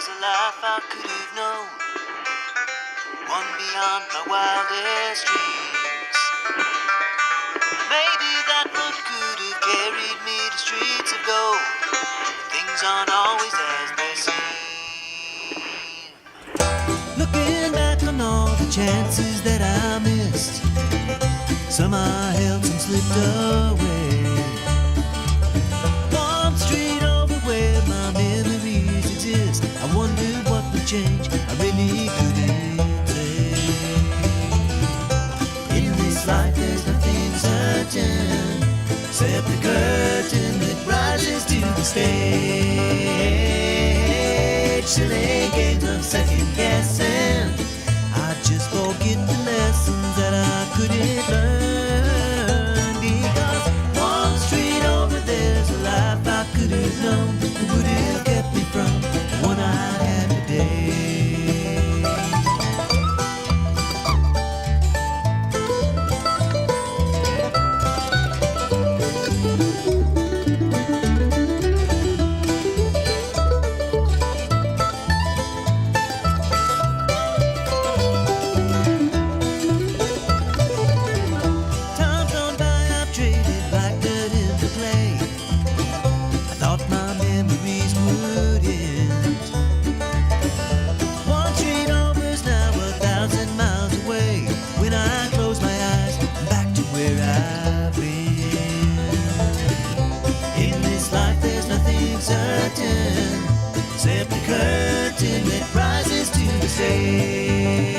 there's a life I could have known, one beyond my wildest dreams. Maybe that road could have carried me to streets of gold, but things aren't always as they seem. Looking back on all the chances that I missed, some I held, some slipped away. One street over where my memories exist, I wondered what would change, I really couldn't say. In this life there's nothing certain, except the curtain that rises to the stage. Silly games of second guessing, I just forget the lessons that I couldn't learn. Because one street over there's a life I could have known, that would have kept me from the one I had today. Except the curtain that rises to the stage.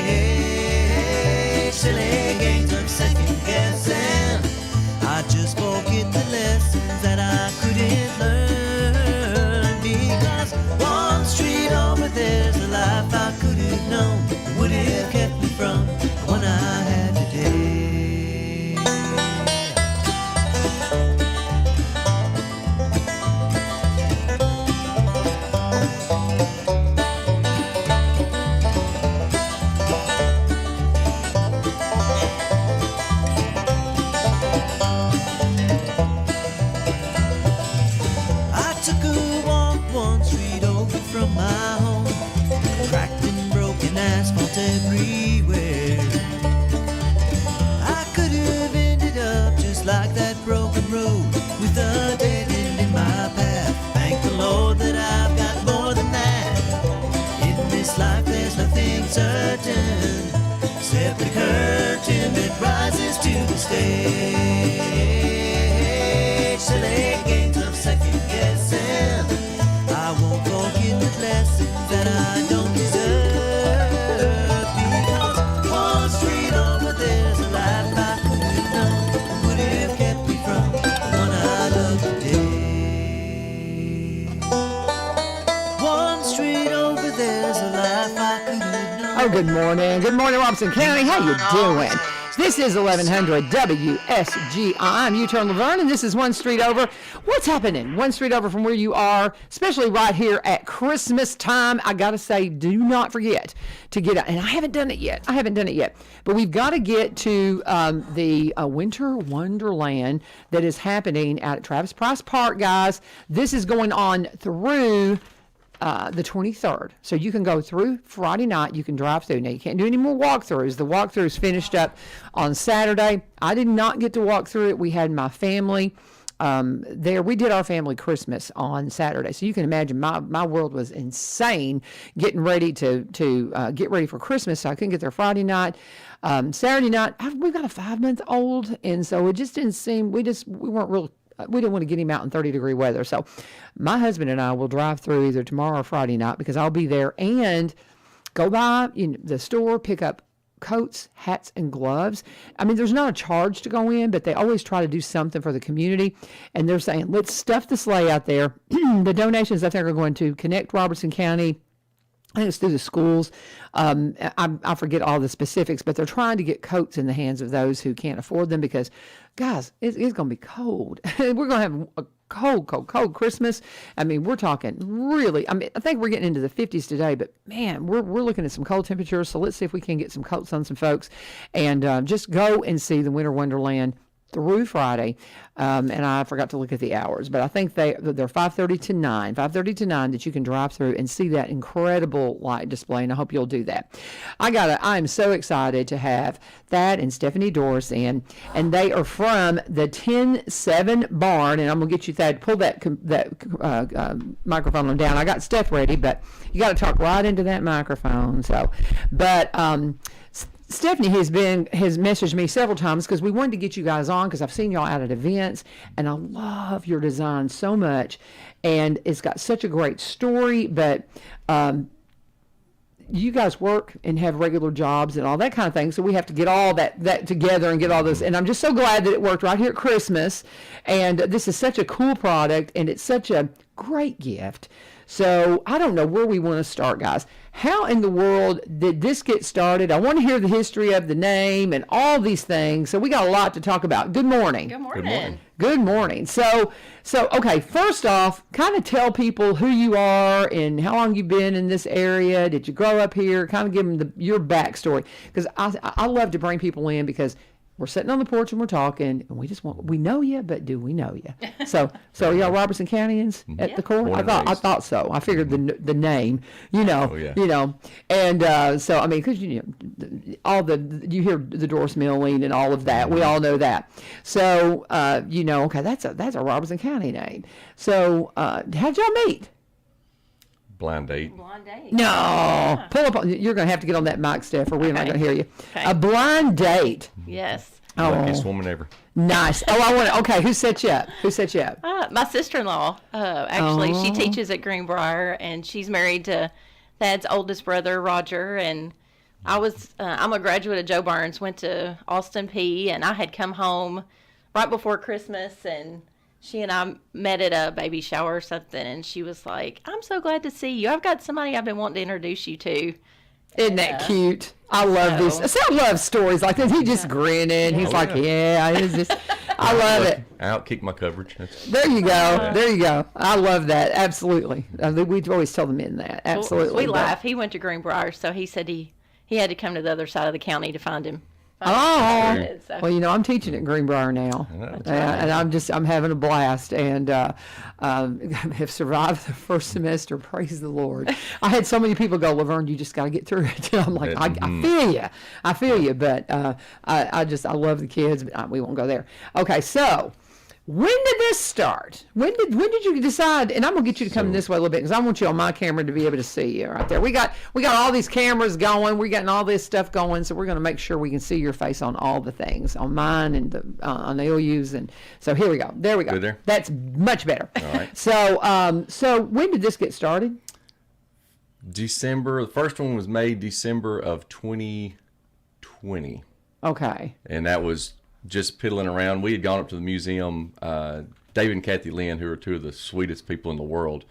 Silly games of second guessing, I just forget the lessons that I couldn't learn. Because one street over there's a life I could have known, that would have kept me from the one I had today. Everywhere I could have ended up just like that broken road, with a dead end in my path. Thank the Lord that I've got more than that. In this life there's nothing certain, except the curtain that rises to the stage. Silly games of second guessing, I won't forget the lessons that I don't deserve. Oh, good morning. Good morning, Robeson County. How you doing? This is 1100 WSGI. I'm U-Turn Laverne, and this is One Street Over. What's happening? One street over from where you are, especially right here at Christmas time. I got to say, do not forget to get out. And I haven't done it yet. But we've got to get to the Winter Wonderland that is happening out at Travis Price Park, guys. This is going on through the 23rd. So you can go through Friday night. You can drive through. Now, you can't do any more walkthroughs. The walkthroughs finished up on Saturday. I did not get to walk through it. We had my family there. We did our family Christmas on Saturday. So you can imagine my world was insane getting ready to get ready for Christmas. So I couldn't get there Friday night. Saturday night, we've got a 5-month-old. And so it just didn't seem, we weren't real. We didn't want to get him out in 30-degree weather. So my husband and I will drive through either tomorrow or Friday night, because I'll be there, and go by the store, pick up coats, hats, and gloves. I mean, there's not a charge to go in, but they always try to do something for the community. And they're saying, let's stuff the sleigh out there. The donations, I think, are going to Connect Robertson County. I think it's through the schools. I forget all the specifics, but they're trying to get coats in the hands of those who can't afford them, because, guys, it's going to be cold. We're going to have a cold Christmas. I mean, we're talking really, I think we're getting into the 50s today, but man, we're looking at some cold temperatures. So let's see if we can get some coats on some folks, and just go and see the Winter Wonderland through Friday, and I forgot to look at the hours, but I think they're 5:30 to 9, 5:30 to 9 that you can drive through and see that incredible light display, and I hope you'll do that. I'm so excited to have Thad and Stephanie Dorris in, and they are from the Tin-7 barn, and I'm gonna get you, Thad, pull that microphone down. I got Steph ready, but you got to talk right into that microphone. So, but Stephanie has messaged me several times because we wanted to get you guys on because I've seen y'all out at events, and I love your design so much, and it's got such a great story. But you guys work and have regular jobs and all that kind of thing, so we have to get all that together and get all this. And I'm just so glad that it worked right here at Christmas. And this is such a cool product, and it's such a great gift. So I don't know where we want to start, guys. How in the world did this get started? I want to hear the history of the name and all these things. So we got a lot to talk about. Good morning. Good morning. Good morning. So okay, first off, kind of tell people who you are and how long you've been in this area. Did you grow up here? Kind of give them your backstory. Because I love to bring people in because we're sitting on the porch and we're talking, and we know you, but do we know you? So y'all Robertson Countyans at the core? I thought so. I figured the name, you know, and so I mean, because you hear the Dorris milling and all of that. We all know that. So okay, that's a Robertson County name. So how'd y'all meet? Blind date. No. Yeah. Pull up. You're going to have to get on that mic, Steph, or we're not going to hear you. Okay. A blind date. Yes. Luckiest woman ever. Nice. Okay, who set you up? My sister-in-law. Actually, she teaches at Greenbrier, and she's married to Thad's oldest brother, Roger. And I'm a graduate of Joe Burns, went to Austin P, and I had come home right before Christmas, and she and I met at a baby shower or something, and she was like, "I'm so glad to see you. I've got somebody I've been wanting to introduce you to." Isn't that cute? I love these. I love stories like this. He just grinning. He's like, "Yeah, it's just." I love it. Outkick my coverage. There you go. There you go. I love that. Absolutely. We always tell the men that. Absolutely. We laugh. He went to Greenbrier, so he said he had to come to the other side of the county to find him. Oh, well, I'm teaching at Greenbrier now, and I'm having a blast, and have survived the first semester. Praise the Lord. I had so many people go, Laverne, you just got to get through it. And I'm like, I feel you, but I love the kids, but we won't go there. Okay, so. When did this start? When did you decide? And I'm gonna get you to come this way a little bit because I want you on my camera to be able to see you right there. We got all these cameras going. We're getting all this stuff going, so we're gonna make sure we can see your face on all the things, on mine and on LU's. And so here we go. There we go. Good there? That's much better. All right. So when did this get started? December. The first one was made December of 2020. Okay. And that was just piddling around. We had gone up to the museum. David and Kathy Lynn, who are two of the sweetest people in the world.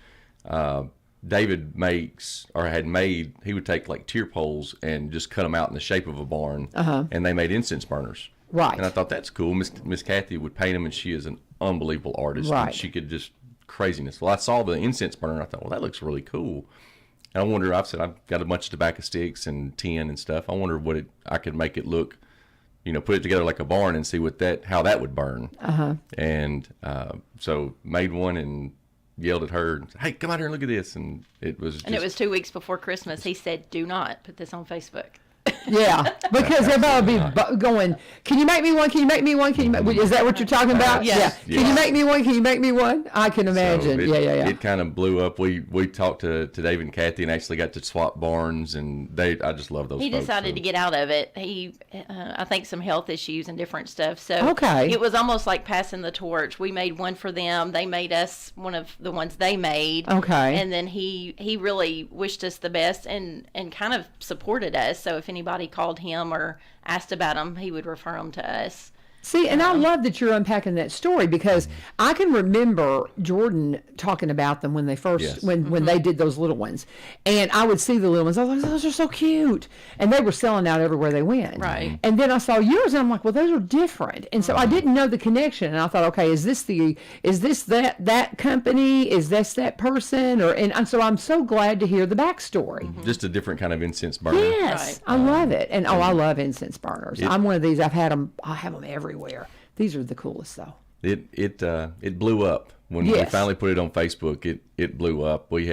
David he would take like tier poles and just cut them out in the shape of a barn, and they made incense burners. Right. And I thought that's cool. Miss Kathy would paint them, and she is an unbelievable artist. Right. And she could just craziness. Well, I saw the incense burner, and I thought, well, that looks really cool. And I wonder. I've got a bunch of tobacco sticks and tin and stuff. I wonder I could make it look. Put it together like a barn and see how that would burn. And so made one and yelled at her, "Hey, come out here and look at this!" And it was. And it was 2 weeks before Christmas. He said, "Do not put this on Facebook." Yeah, because everybody would be going, "Can you make me one? Can you make me one? Is that what you're talking about?" Yes. Yeah. Can you make me one? Can you make me one? I can imagine. So Yeah. It kind of blew up. We talked to David and Kathy and actually got to swap barns, and I just love those. He folks, decided so. to get out of it. He, I think, some health issues and different stuff. So okay. It was almost like passing the torch. We made one for them. They made us one of the ones they made. Okay. And then he really wished us the best and kind of supported us. So if anybody called him or asked about them, he would refer them to us. See, and I love that you're unpacking that story because I can remember Jordan talking about them when they first, when they did those little ones. And I would see the little ones. I was like, those are so cute. And they were selling out everywhere they went. Right. And then I saw yours and I'm like, well, those are different. And so I didn't know the connection. And I thought, okay, is this that company? Is this that person? And so I'm so glad to hear the backstory. Just a different kind of incense burner. Yes, Right. I love it. And I love incense burners. I'm one of these. I have them everywhere. These are the coolest, though. It blew up when we Yes. finally put it on Facebook. It blew up. We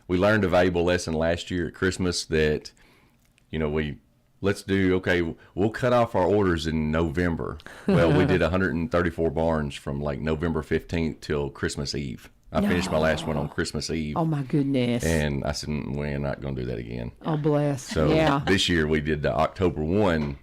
learned a valuable lesson last year at Christmas that, we'll cut off our orders in November. Well, we did 134 barns from like November 15th till Christmas Eve. I finished my last one on Christmas Eve. Oh, my goodness. And I said, we're not going to do that again. Oh, bless. So yeah. this year we did the October 1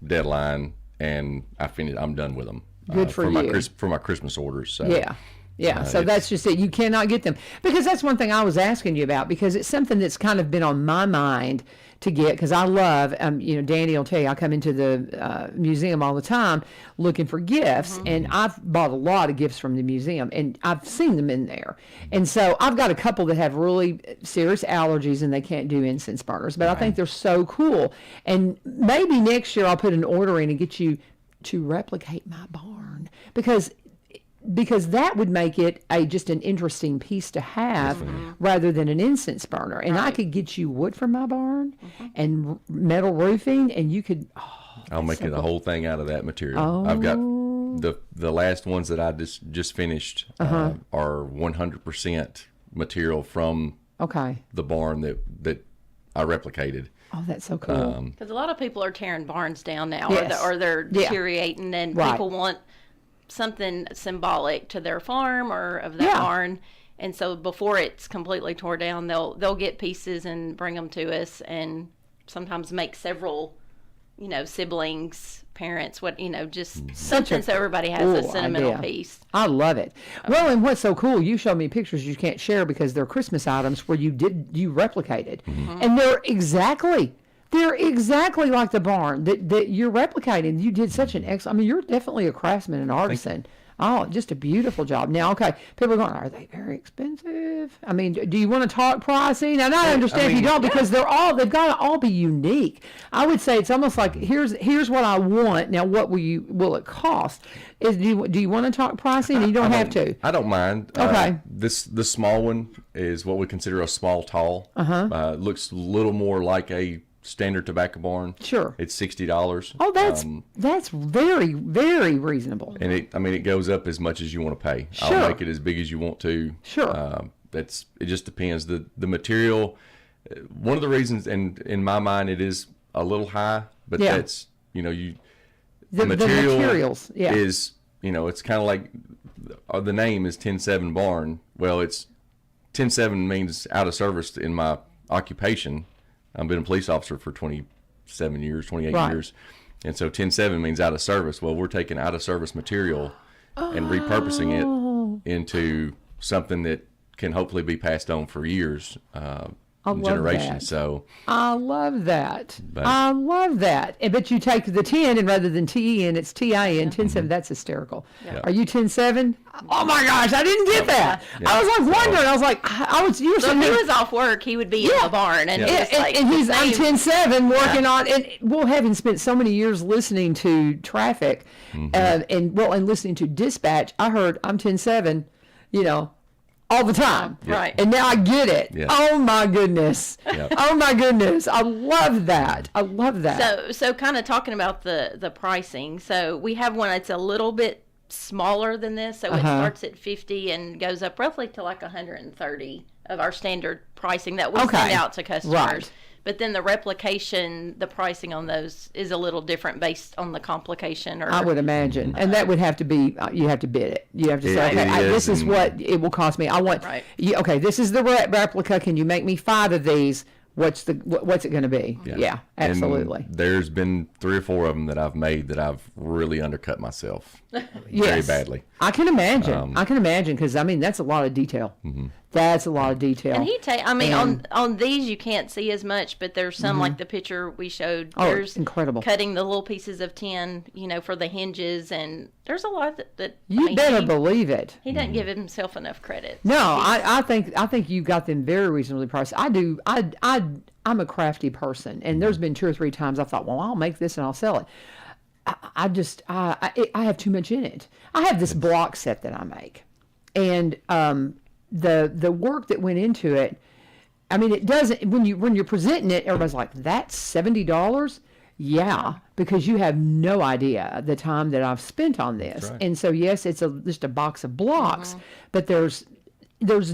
deadline, and I'm done with them. Good for you. For my Christmas orders. So. Yeah. Yeah, so that's just it. You cannot get them. Because that's one thing I was asking you about, because it's something that's kind of been on my mind to get, because I love, Danny will tell you, I come into the museum all the time looking for gifts, and I've bought a lot of gifts from the museum, and I've seen them in there. And so I've got a couple that have really serious allergies, and they can't do incense burners, but I think they're so cool. And maybe next year I'll put an order in and get you to replicate my barn, because that would make it just an interesting piece to have rather than an incense burner. And I could get you wood from my barn and metal roofing, and you could. I'll make it the whole thing out of that material. I've got the last ones that I just finished are 100% material from the barn that I replicated. Oh, that's so cool. Because a lot of people are tearing barns down now, Yes. or they're deteriorating, and Right. people want something symbolic to their farm or of that barn. And so before it's completely tore down, they'll get pieces and bring them to us, and sometimes make several, siblings, parents, just something so everybody has a cool sentimental idea. piece. I love it. Well, and what's so cool, you showed me pictures you can't share because they're Christmas items where you replicated. And they're exactly like the barn that you're replicating. You did such an excellent, you're definitely a craftsman and artisan. Oh, just a beautiful job. Now, okay, people are going, are they very expensive? Do you want to talk pricing? And I understand if you don't, because they've got to all be unique. I would say it's almost like, here's what I want. Now, what will it cost? Do you want to talk pricing? You don't have to. I don't mind. Okay. The small one is what we consider a small tall. It looks a little more like a standard tobacco barn. Sure. It's $60. Oh, that's very, very reasonable. And it goes up as much as you want to pay. Sure. I'll make it as big as you want to. Sure. It just depends. The material, one of the reasons, and in my mind it is a little high, but that's the materials is it's kind of like the name is Tin-7 barn. Well, it's Tin-7 means out of service in my occupation. I've been a police officer for 28 years. And so Tin-7 means out of service. Well, we're taking out of service material and repurposing it into something that can hopefully be passed on for years, generations. So I love that. I love that. But you take the 10 and rather than T-E-N, it's T-I-N, Tin-7. That's hysterical. Yeah. Are you Tin-7? Oh my gosh, I didn't get that. Yeah. I was like wondering. I was like, you were So if he was off work, he would be in the barn, and I'm Tin-7 working on. And well, having spent so many years listening to traffic, and listening to dispatch, I heard I'm Tin-7, all the time. Right. And now I get it. Yeah. Oh my goodness. Yeah. Oh my goodness. I love that. I love that. So kind of talking about the pricing. So we have one that's a little bit smaller than this. So it starts at 50 and goes up roughly to like 130 of our standard pricing that we send out to customers. Right. But then the replication, the pricing on those is a little different based on the complication. I would imagine. And that would have to be, you have to bid it. You have to say, okay, this is what it will cost me. I want, okay, this is the replica. Can you make me 5 of these? What's it going to be? Yeah, absolutely. And there's been 3 or 4 of them that I've made that I've really undercut myself very badly. I can imagine. Because that's a lot of detail. That's a lot of detail. And on these you can't see as much, but there's some like the picture we showed. There's incredible. Cutting the little pieces of tin, for the hinges, and there's a lot that you better believe it. He doesn't give himself enough credit. No, I think you got them very reasonably priced. I do. I'm a crafty person, and there's been 2 or 3 times I thought, well, I'll make this and I'll sell it. I have too much in it. I have this block set that I make, and the work that went into it. It doesn't when you're presenting it, everybody's like, that's $70. Yeah, because you have no idea the time that I've spent on this. right. And so, yes, it's just a box of blocks, but there's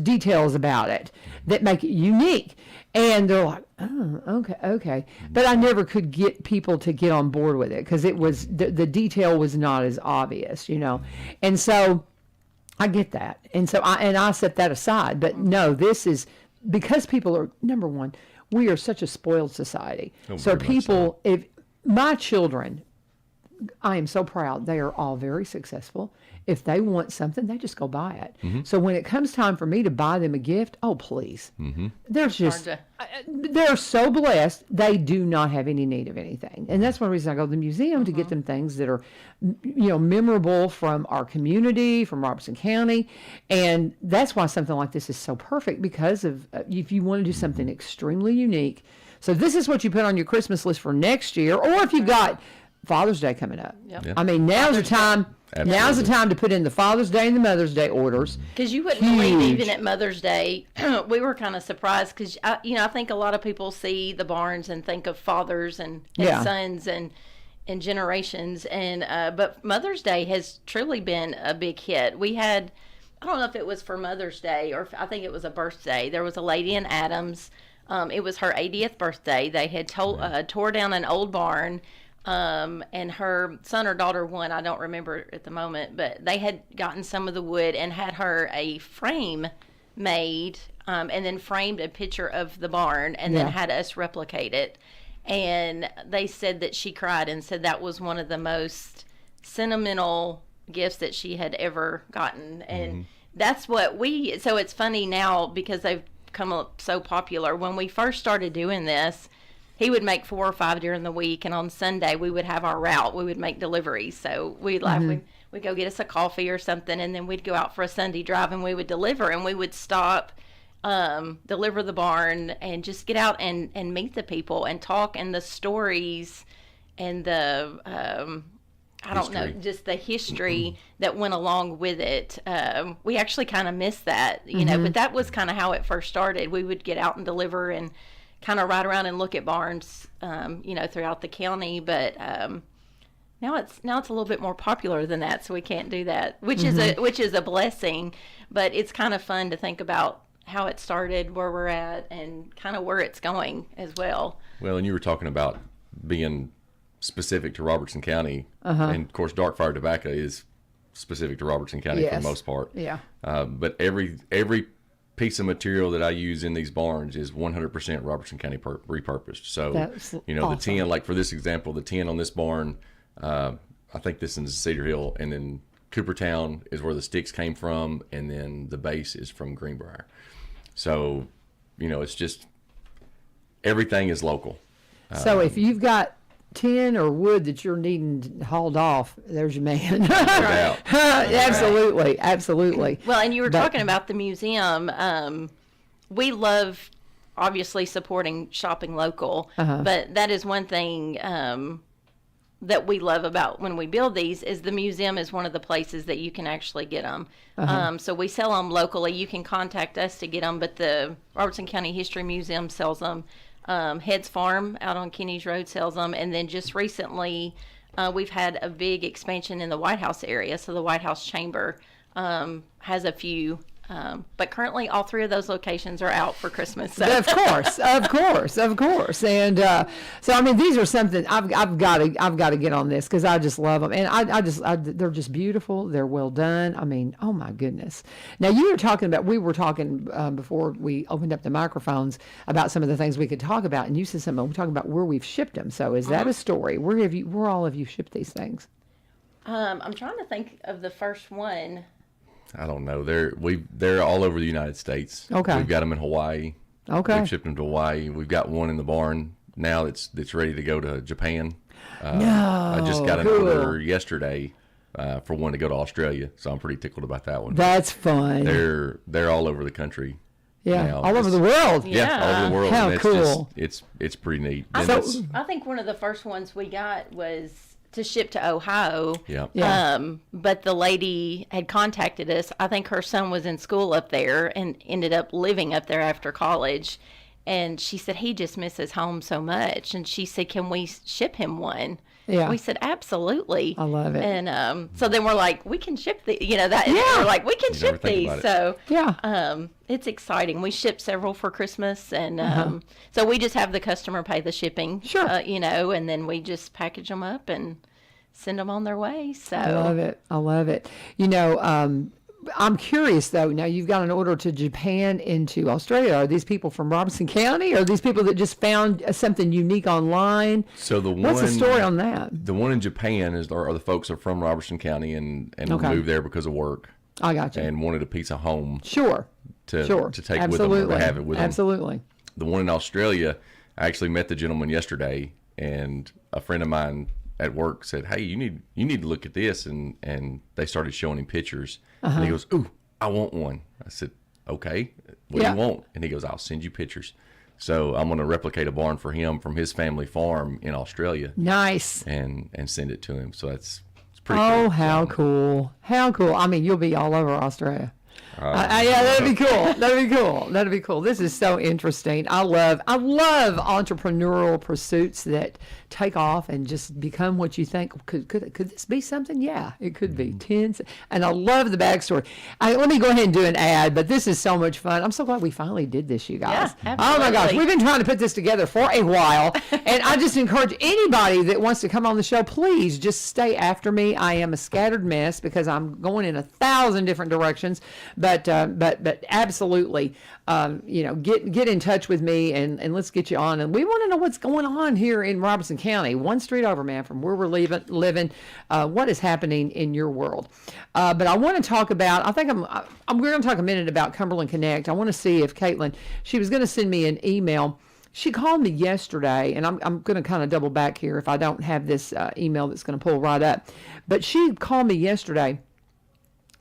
details about it that make it unique. And they're like, oh, okay. But I never could get people to get on board with it because it was the detail was not as obvious, And so I get that. And so I set that aside. But no, this is because people are, number one, we are such a spoiled society. Oh, So very much people, if my children, I am so proud, they are all very successful. If they want something, they just go buy it. So when it comes time for me to buy them a gift, oh, please. There's just, they're so blessed, they do not have any need of anything. And that's one reason I go to the museum, to get them things that are, memorable from our community, from Robertson County. And that's why something like this is so perfect, because of, if you want to do something extremely unique. So this is what you put on your Christmas list for next year, or if you've got Father's Day coming up. Yep. Yeah. I mean, now's the time. Absolutely. Now's the time to put in the Father's Day and the Mother's Day orders. Because you wouldn't believe, Huge. even at Mother's Day, we were kind of surprised because, I think a lot of people see the barns and think of fathers and Yeah. sons and generations. But Mother's Day has truly been a big hit. We had, I don't know if it was for Mother's Day or I think it was a birthday. There was a lady in Adams. It was her 80th birthday. They had tore down an old barn. And her son or daughter, one, I don't remember at the moment, but they had gotten some of the wood and had her a frame made, and then framed a picture of the barn and then Yeah. had us replicate it. And they said that she cried and said that was one of the most sentimental gifts that she had ever gotten. And that's what so it's funny now because they've come up so popular. When we first started doing this, he would make 4 or 5 during the week, and on Sunday we would have our route. We would make deliveries, so we'd we'd go get us a coffee or something, and then we'd go out for a Sunday drive, and we would deliver, and we would stop, deliver the barn, and just get out and meet the people and talk, and the stories, and the I don't know, History. just the history that went along with it. We actually kind of missed that, but that was kind of how it first started. We would get out and deliver and kind of ride around and look at barns, throughout the county. But now it's a little bit more popular than that, so we can't do that, which is a blessing. But it's kind of fun to think about how it started, where we're at, and kind of where it's going as well. Well, and you were talking about being specific to Robertson County, and of course, dark fire tobacco is specific to Robertson County for Yes. the most part. Yeah. But every piece of material that I use in these barns is 100% Robertson County repurposed. So, That's the awesome. tin, like for this example, the tin on this barn, I think this is Cedar Hill, and then Coopertown is where the sticks came from, and then the base is from Greenbrier. So, it's just, everything is local. So if you've got tin or wood that you're needing hauled off, there's your man. No doubt. Absolutely. Well, and you were But- talking about the museum. We love, obviously, supporting shopping local, but that is one thing that we love about when we build these is the museum is one of the places that you can actually get them. So we sell them locally. You can contact us to get them, but the Robertson County History Museum sells them. Heads Farm out on Kenny's Road sells them. And then just recently, we've had a big expansion in the White House area. So the White House Chamber has a few. But currently, all 3 of those locations are out for Christmas. So. Of course. And so I mean, these are something I've got to get on this because I just love them, and they're just beautiful. They're well done. I mean, oh my goodness. Now we were talking before we opened up the microphones about some of the things we could talk about, and you said something. We're talking about where we've shipped them. So is that a story? Where all have you shipped these things? I'm trying to think of the first one. I don't know. They're all over the United States. Okay. We've got them in Hawaii. Okay. We've shipped them to Hawaii. We've got one in the barn now that's ready to go to Japan. I just got an cool. order yesterday for one to go to Australia, so I'm pretty tickled about that one. That's fun. They're all over the country. Yeah, now. all over the world. Yeah, all over the world. How and it's cool. Just, it's pretty neat. I And So- it's- I think one of the first ones we got was to ship to Ohio. yeah. Yeah. But the lady had contacted us. I think her son was in school up there and ended up living up there after college. And she said, he just misses home so much. And she said, can we ship him one? Yeah. We said, absolutely. I love it. And so then we're like, we can ship the, that. Yeah. We're like, we can You never ship think these. about it. So Yeah. it's exciting. We shipped several for Christmas. And so we just have the customer pay the shipping. Sure. And then we just package them up and send them on their way. So I love it. I love it. I'm curious though. Now you've got an order to Japan into Australia. Are these people from Robeson County? Or are these people that just found something unique online? So What's the story on that? The one in Japan are the folks are from Robertson County and Okay. moved there because of work I got you. and wanted a piece of home Sure. to take Absolutely. with them or to have it with them. Absolutely. The one in Australia, I actually met the gentleman yesterday, and a friend of mine at work said, "Hey, you need to look at this," and they started showing him pictures, and he goes, "Ooh, I want one." I said, "Okay, what do Yeah. you want?" And he goes, "I'll send you pictures." So I'm going to replicate a barn for him from his family farm in Australia, Nice. and send it to him. So it's pretty Oh, cool. how cool. How cool. I mean, you'll be all over Australia. Yeah, that'd be cool. That'd be cool. That'd be cool. This is so interesting. I love entrepreneurial pursuits that take off and just become what you think. Could this be something? Yeah, it could be. And I love the backstory. Let me go ahead and do an ad, but this is so much fun. I'm so glad we finally did this, you guys. Yeah, oh my gosh, absolutely. we've been trying to put this together for a while, and I just encourage anybody that wants to come on the show, please just stay after me. I am a scattered mess because I'm going in 1,000 different directions, but absolutely, get in touch with me and let's get you on. And we want to know what's going on here in Robeson County, one street over, man, from where we're living. What is happening in your world? But I want to talk about. I think we're going to talk a minute about Cumberland Connect. I want to see if Caitlin, she was going to send me an email. She called me yesterday, and I'm going to kind of double back here if I don't have this email that's going to pull right up. But she called me yesterday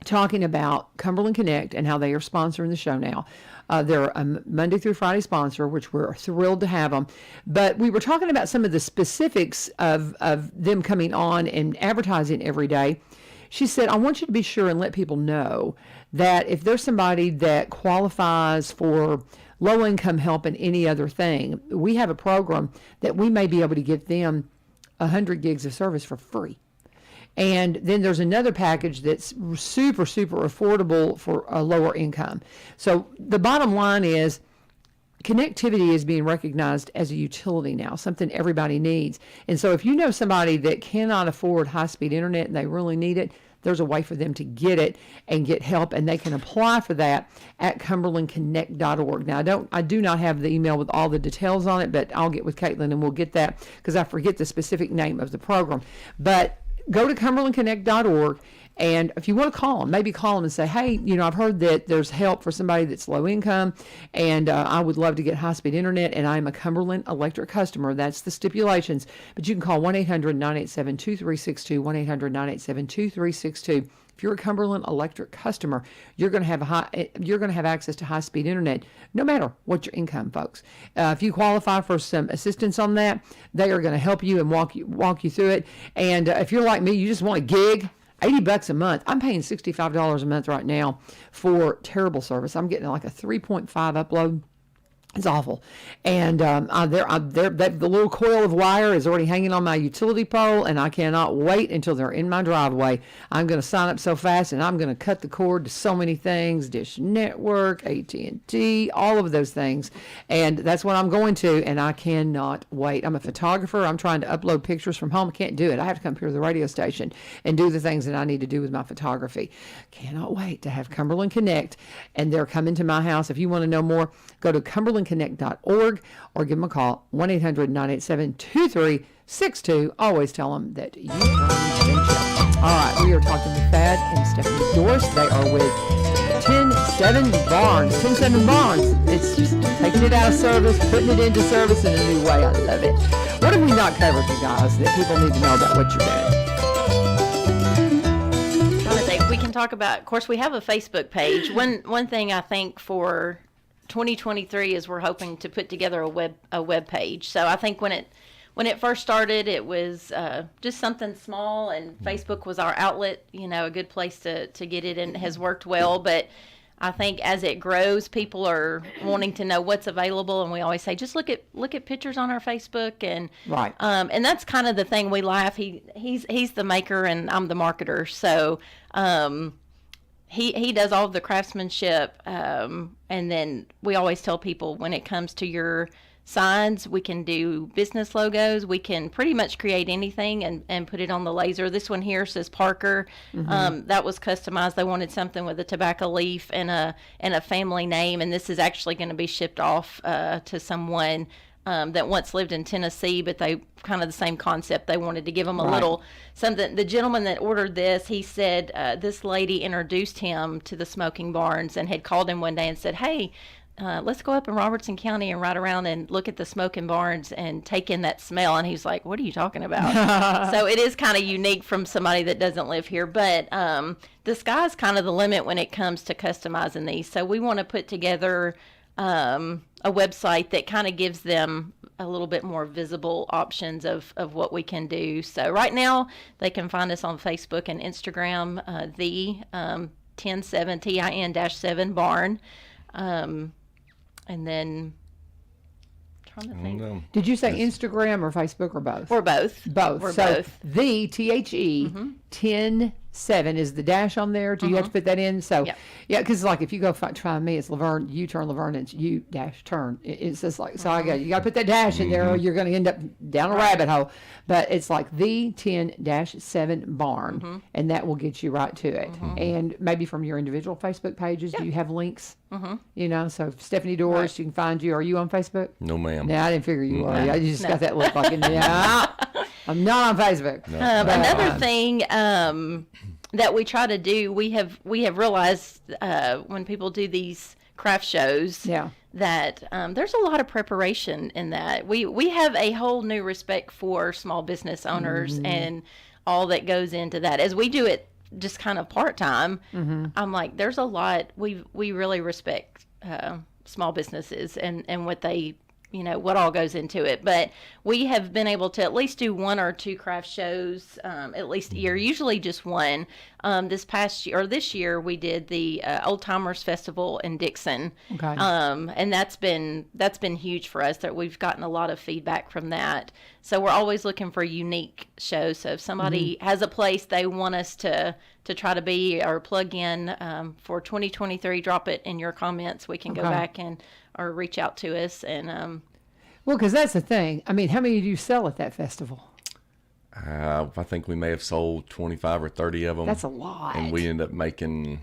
talking about Cumberland Connect and how they are sponsoring the show now. They're a Monday through Friday sponsor, which we're thrilled to have them. But we were talking about some of the specifics of them coming on and advertising every day. She said, I want you to be sure and let people know that if there's somebody that qualifies for low-income help and any other thing, we have a program that we may be able to give them 100 gigs of service for free. And then there's another package that's super, super affordable for a lower income. So the bottom line is connectivity is being recognized as a utility now, something everybody needs. And so if you know somebody that cannot afford high-speed internet and they really need it, there's a way for them to get it and get help, and they can apply for that at cumberlandconnect.org. Now, I do not have the email with all the details on it, but I'll get with Caitlin and we'll get that because I forget the specific name of the program. But go to cumberlandconnect.org, and if you want to call them, maybe call them and say, hey, I've heard that there's help for somebody that's low income, and I would love to get high-speed internet, and I'm a Cumberland Electric customer. That's the stipulations. But you can call 1-800-987-2362, 1-800-987-2362. If you're a Cumberland Electric customer, you're going to have access to high-speed internet, no matter what your income, folks. If you qualify for some assistance on that, they are going to help you and walk you through it. And if you're like me, you just want a gig, $80 a month. I'm paying $65 a month right now for terrible service. I'm getting like a 3.5 upload. It's awful. And the little coil of wire is already hanging on my utility pole, and I cannot wait until they're in my driveway. I'm going to sign up so fast, and I'm going to cut the cord to so many things, Dish Network, AT&T, all of those things. And that's what I'm going to, and I cannot wait. I'm a photographer. I'm trying to upload pictures from home. I can't do it. I have to come here to the radio station and do the things that I need to do with my photography. Cannot wait to have Cumberland Connect, and they're coming to my house. If you want to know more, go to cumberlandconnect.org or give them a call, 1-800-987-2362. Always tell them that you heard me. All right, we are talking with Thad and Stephanie Dorris. They are with Tin-7 Barns. Tin-7 Barns. It's just taking it out of service, putting it into service in a new way. I love it. What have we not covered, you guys, that people need to know about what you're doing? Trying to think. We can talk about, of course, we have a Facebook page. One thing I think for 2023 is we're hoping to put together a web page. So I think when it first started, it was just something small, and Facebook was our outlet, a good place to get it, and it has worked well. But I think as it grows, people are wanting to know what's available, and we always say just look at pictures on our Facebook, and Right. and that's kind of the thing. We laugh. He's the maker and I'm the marketer, so he does all of the craftsmanship, and then we always tell people when it comes to your signs, we can do business logos. We can pretty much create anything and put it on the laser. This one here says Parker. That was customized. They wanted something with a tobacco leaf and a family name, and this is actually going to be shipped off to someone that once lived in Tennessee, but they kind of the same concept. They wanted to give them a little something. The gentleman that ordered this, he said this lady introduced him to the smoking barns and had called him one day and said, hey, let's go up in Robertson County and ride around and look at the smoking barns and take in that smell. And he's like, what are you talking about? So it is kind of unique from somebody that doesn't live here. But the sky's kind of the limit when it comes to customizing these. So we want to put together a website that kind of gives them a little bit more visible options of what we can do. So right now they can find us on Facebook and Instagram, the Tin-7, TIN-7 barn. And then trying to think. Did you say Instagram or Facebook or both? Or both. Both. We're So both. the THE 10-7 is the dash on there. Do you have to put that in? So Yep. yeah, because like if you go try me, it's Laverne. You turn Laverne, and it's you dash turn. It's just like so. You got to put that dash in there, or you're going to end up down a rabbit hole. But it's like the 10-7 barn, and that will get you right to it. And maybe from your individual Facebook pages, do you have links? You know, so Stephanie Dorris, you can find you. Are you on Facebook? No, ma'am. No, I didn't figure you were. I just got that look like, yeah, I'm not on Facebook. Another thing that we try to do, we have realized when people do these craft shows, Yeah. that there's a lot of preparation in that. We have a whole new respect for small business owners and all that goes into that. As we do it just kind of part-time, I'm like, there's a lot. We really respect small businesses and what they, what all goes into it. But we have been able to at least do one or two craft shows at least a year, usually just one. This year we did the Old Timers Festival in Dixon. Okay. And that's been huge for us, that we've gotten a lot of feedback from that. So we're always looking for unique shows. So if somebody has a place they want us to try to be or plug in for 2023, drop it in your comments. We can go back or reach out to us. And Well, because that's the thing. I mean, how many do you sell at that festival? I think we may have sold 25 or 30 of them. That's a lot. And we ended up making,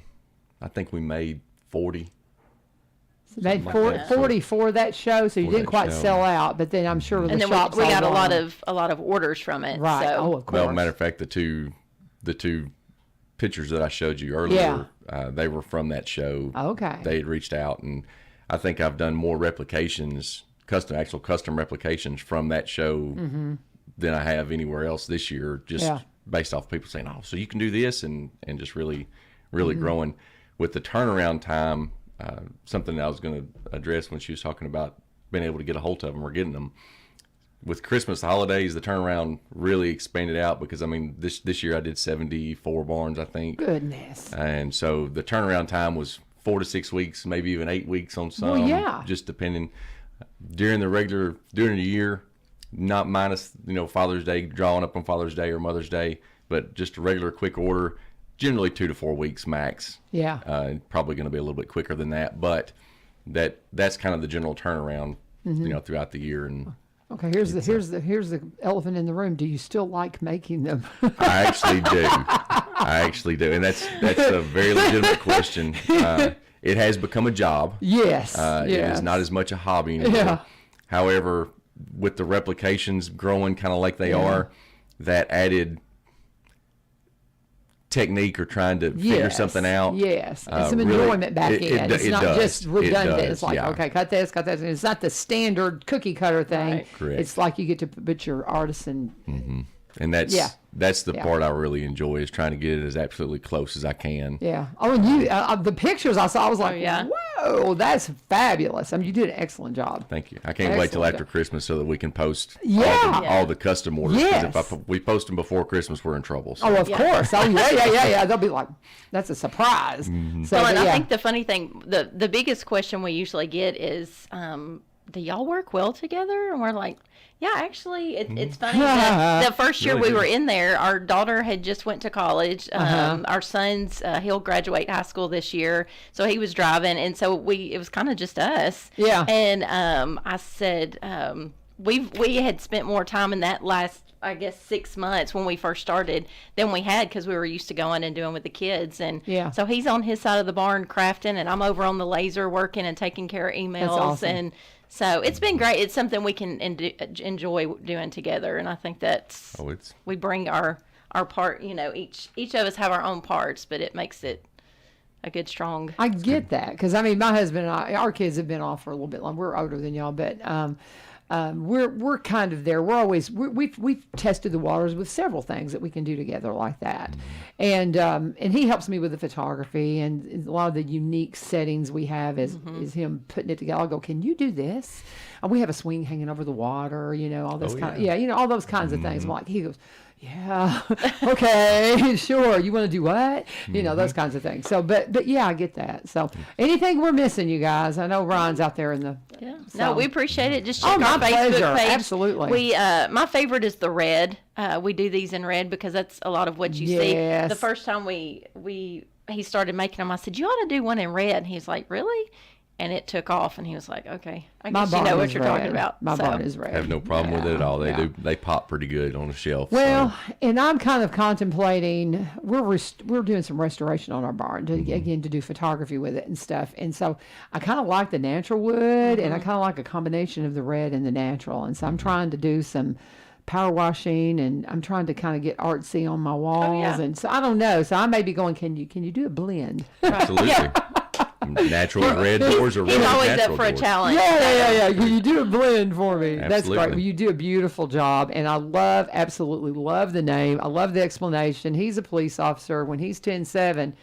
I think we made 40. Made like 40, that. 40 for that show, so you For didn't that quite show. sell out. But then I'm sure the and then shops we all got a lot gone. of orders from it. Right. So. Oh, of course. Well, matter of fact, the two pictures that I showed you earlier, they were from that show. Okay. They had reached out, and I think I've done more replications, custom replications from that show than I have anywhere else this year, just based off people saying, oh, so you can do this, and just really growing. With the turnaround time, something that I was going to address when she was talking about being able to get a hold of them or getting them. With Christmas, the holidays, the turnaround really expanded out because, I mean, this year I did 74 barns, I think. Goodness. And so the turnaround time was 4 to 6 weeks, maybe even 8 weeks on some. Well, yeah. Just depending. During the year, not minus, Father's Day, drawing up on Father's Day or Mother's Day, but just a regular quick order, generally 2 to 4 weeks max. Yeah. Probably going to be a little bit quicker than that, but that's kind of the general turnaround, throughout the year. And Okay, here's the elephant in the room. Do you still like making them? I actually do, and that's a very legitimate question. It has become a job. Yes. It is not as much a hobby anymore. Yeah. However, with the replications growing kind of like they are, that added technique or trying to figure something out. Yes, and some really, enjoyment back in. It's not does. just redundant. It does, It's like, yeah. okay, cut this. And it's not the standard cookie cutter thing. Right. Correct. It's like you get to put your artisan. And that's that's the part I really enjoy, is trying to get it as absolutely close as I can. Yeah. Oh, and you, the pictures I saw, I was like, yeah. whoa, that's fabulous. I mean, you did an excellent job. Thank you. I can't wait till after Christmas so that we can post Yeah. all the custom orders. Yes. If we post them before Christmas, we're in trouble. So. Oh, of course. Oh, yeah. They'll be like, that's a surprise. So, Well, and but I yeah. think the funny thing, the biggest question we usually get is, do y'all work well together? And we're like, yeah, actually, it's funny. The first year Really we were do. in there, our daughter had just went to college. Our son's, he'll graduate high school this year, so he was driving, and so it was kind of just us. Yeah. And I said, we had spent more time in that last, I guess, 6 months when we first started than we had, because we were used to going and doing with the kids. And so he's on his side of the barn crafting, and I'm over on the laser working and taking care of emails. That's awesome. And so it's been great. It's something we can enjoy doing together, and I think that's we bring our part. You know, each of us have our own parts, but it makes it a good, strong. I get that, because I mean, my husband and I, our kids have been off for a little bit long. We're older than y'all, but we're kind of there. We've tested the waters with several things that we can do together like that, and he helps me with the photography and a lot of the unique settings we have is him putting it together. I'll go, can you do this? And we have a swing hanging over the water, you know, all this all those kinds of things. I'm like, he goes, yeah, okay, sure. You want to do what? You know, those kinds of things. So, but yeah, I get that. So, anything we're missing, you guys? I know Ryan's out there in the. Yeah. So. No, we appreciate it. Just check my our Facebook pleasure. page. Absolutely. We my favorite is the red. We do these in red because that's a lot of what you see. The first time he started making them, I said, you ought to do one in red. And he's like, really? And it took off, and he was like, okay, I guess you know what you're talking about. My barn is red. I have no problem with it at all. They pop pretty good on the shelf. Well, and I'm kind of contemplating, we're doing some restoration on our barn to do photography with it and stuff. And so I kind of like the natural wood, and I kind of like a combination of the red and the natural. And so I'm trying to do some power washing, and I'm trying to kind of get artsy on my walls. And so I don't know. So I may be going, can you do a blend? Absolutely. Natural red doors or red He's always natural up for a doors. challenge. Yeah. Can you do a blend for me? That's Absolutely. great. Well, you do a beautiful job, and I absolutely love the name. I love the explanation. He's a police officer. When he's Tin-7,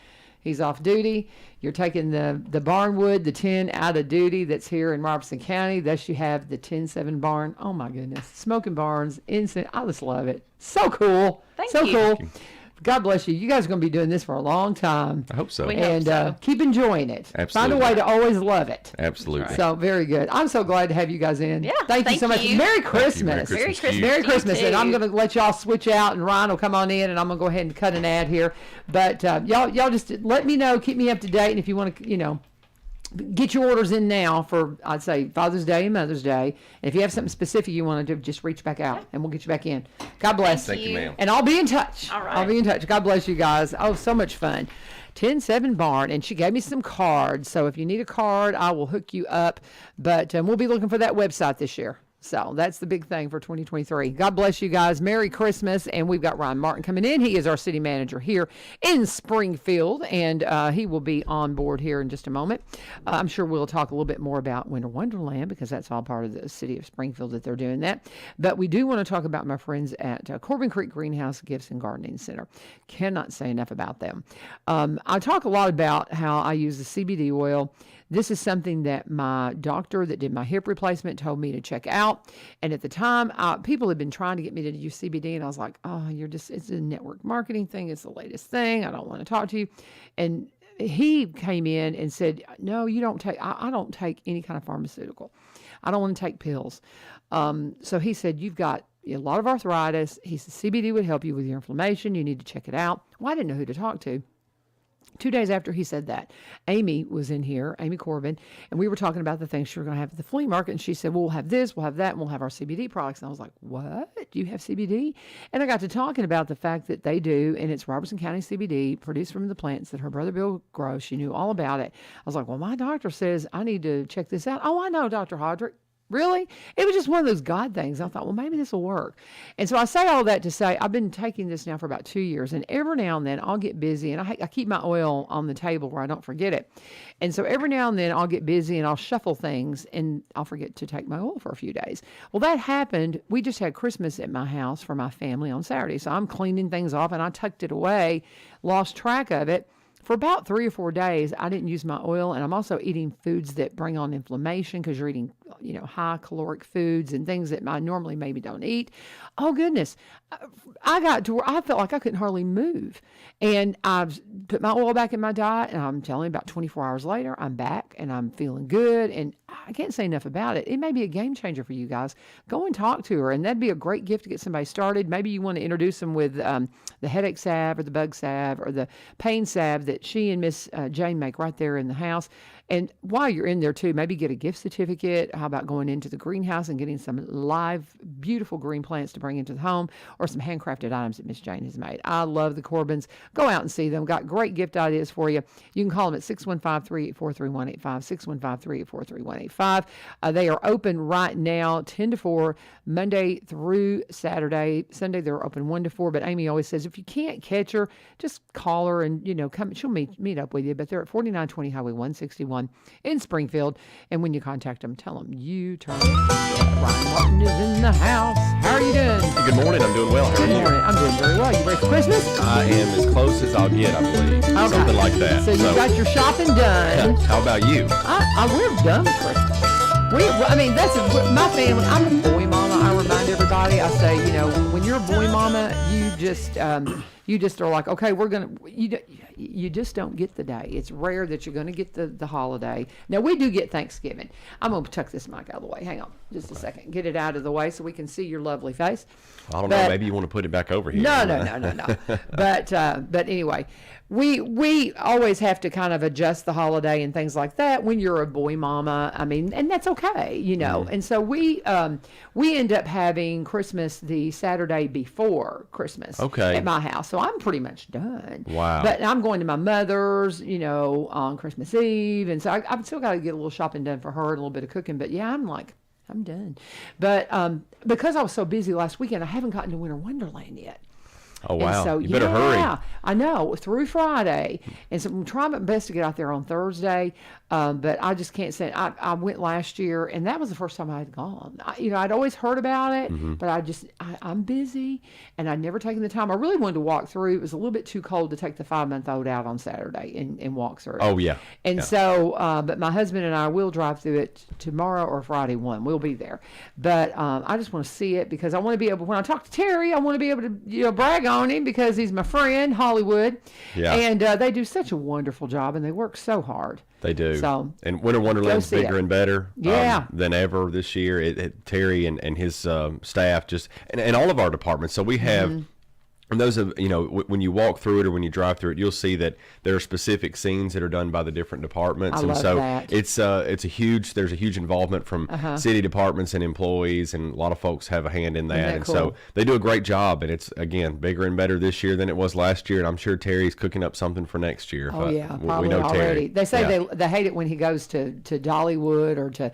he's off duty. You're taking the barn wood, the tin out of duty that's here in Robertson County. Thus you have the Tin-7 barn. Oh my goodness. Smoking barns, incense. I just love it. So cool. Thank so you. cool. Thank you. God bless you. You guys are going to be doing this for a long time. I hope so. We hope And so. keep enjoying it. Absolutely. Find a way to always love it. Absolutely. So very good. I'm so glad to have you guys in. Yeah, Thank you so much. thank you. Merry Thank you. Christmas. Merry Christmas to you. Merry to you Christmas. And I'm too. going to let y'all switch out, and Ryan will come on in, and I'm going to go ahead and cut an ad here. But y'all just let me know, keep me up to date, and if you want to, get your orders in now for, I'd say, Father's Day and Mother's Day. And if you have something specific you want to do, just reach back out, and we'll get you back in. God bless. Thank you, ma'am. And I'll be in touch. All right. I'll be in touch. God bless you guys. Oh, so much fun. Tin-7 Barn, and she gave me some cards. So if you need a card, I will hook you up. But we'll be looking for that website this year. So that's the big thing for 2023. God bless you guys. Merry Christmas. And we've got Ryan Martin coming in. He is our city manager here in Springfield, and he will be on board here in just a moment. I'm sure we'll talk a little bit more about Winter Wonderland, because that's all part of the city of Springfield that they're doing that. But we do want to talk about my friends at Corbin Creek Greenhouse Gifts and Gardening Center. Cannot say enough about them. I talk a lot about how I use the CBD oil. This is something that my doctor that did my hip replacement told me to check out. And at the time, people had been trying to get me to use CBD, and I was like, oh, it's a network marketing thing. It's the latest thing. I don't want to talk to you. And he came in and said, no, you don't take, I don't take any kind of pharmaceutical. I don't want to take pills. So he said, you've got a lot of arthritis. He said, CBD would help you with your inflammation. You need to check it out. Well, I didn't know who to talk to. 2 days after he said that, Amy was in here, Amy Corbin, and we were talking about the things she was going to have at the flea market. And she said, well, we'll have this, we'll have that, and we'll have our CBD products. And I was like, what? Do you have CBD? And I got to talking about the fact that they do, and it's Robertson County CBD, produced from the plants that her brother Bill grows. She knew all about it. I was like, well, my doctor says I need to check this out. Oh, I know, Dr. Hodrick. Really? It was just one of those God things. I thought, well, maybe this will work. And so I say all that to say I've been taking this now for about 2 years, and every now and then I'll get busy, and I keep my oil on the table where I don't forget it. And so every now and then I'll get busy and I'll shuffle things, and I'll forget to take my oil for a few days. Well, that happened. We just had Christmas at my house for my family on Saturday, so I'm cleaning things off, and I tucked it away, lost track of it. For about 3 or 4 days, I didn't use my oil, and I'm also eating foods that bring on inflammation because you're eating, high caloric foods and things that I normally maybe don't eat. Oh, goodness. I got to where I felt like I couldn't hardly move. And I've put my oil back in my diet, and I'm telling you, about 24 hours later, I'm back, and I'm feeling good, and I can't say enough about it. It may be a game changer for you guys. Go and talk to her, and that'd be a great gift to get somebody started. Maybe you want to introduce them with the headache salve or the bug salve or the pain salve that she and Miss Jane make right there in the house. And while you're in there too, maybe get a gift certificate. How about going into the greenhouse and getting some live, beautiful green plants to bring into the home, or some handcrafted items that Miss Jane has made. I love the Corbins. Go out and see them. Got great gift ideas for you. You can call them at 615-384-3185, 615-384-3185. They are open right now, 10 to 4, Monday through Saturday. Sunday they're open 1 to 4. But Amy always says if you can't catch her, just call her and come. She'll meet up with you. But they're at 4920 Highway 161. In Springfield, and when you contact them, tell them you turned. Ryan Martin is in the house. How are you doing? Good morning. I'm doing well. How are Good you? morning. I'm doing very well. You ready for Christmas? I am as close as I'll get, I believe. Okay. Something like that. So you got your shopping done. How about you? We're done with Christmas. That's my family. I'm a boy mama. I remind everybody. I say, when you're a boy mama, you just are like, okay, you just don't get the day. It's rare that you're going to get the holiday. Now, we do get Thanksgiving. I'm going to tuck this mic out of the way. Hang on just a second. Get it out of the way so we can see your lovely face. I don't know. Maybe you want to put it back over here. No. But anyway, we always have to kind of adjust the holiday and things like that when you're a boy mama. And that's okay, Mm-hmm. And so we end up having Christmas the Saturday before Christmas at my house. So I'm pretty much done. Wow. But I'm going to my mother's, on Christmas Eve. And so I've still got to get a little shopping done for her and a little bit of cooking. But yeah, I'm done. But because I was so busy last weekend, I haven't gotten to Winter Wonderland yet. Oh, wow. And so, you better hurry. Yeah, I know. Through Friday. And so I'm trying my best to get out there on Thursday. But I just can't say. I went last year, and that was the first time I had gone. I'd always heard about it, but I'm busy, and I'd never taken the time. I really wanted to walk through. It was a little bit too cold to take the 5-month-old out on Saturday and walk through. Oh, yeah. And so, but my husband and I will drive through it tomorrow or Friday 1. We'll be there. But I just want to see it because I want to be able, when I talk to Terry, I want to be able to, brag on him because he's my friend, Hollywood. Yeah. And they do such a wonderful job, and they work so hard. They do. So, and Winter Wonderland's bigger and better than ever this year. Terry and his staff and all of our departments. So we have, and those of, when you walk through it or when you drive through it, you'll see that there are specific scenes that are done by the different departments. I love that. There's a huge involvement from city departments and employees, and a lot of folks have a hand in that. And cool? so they do a great job, and it's, again, bigger and better this year than it was last year. And I'm sure Terry's cooking up something for next year. Oh, yeah, probably we know already. Terry. They say they hate it when he goes to Dollywood or to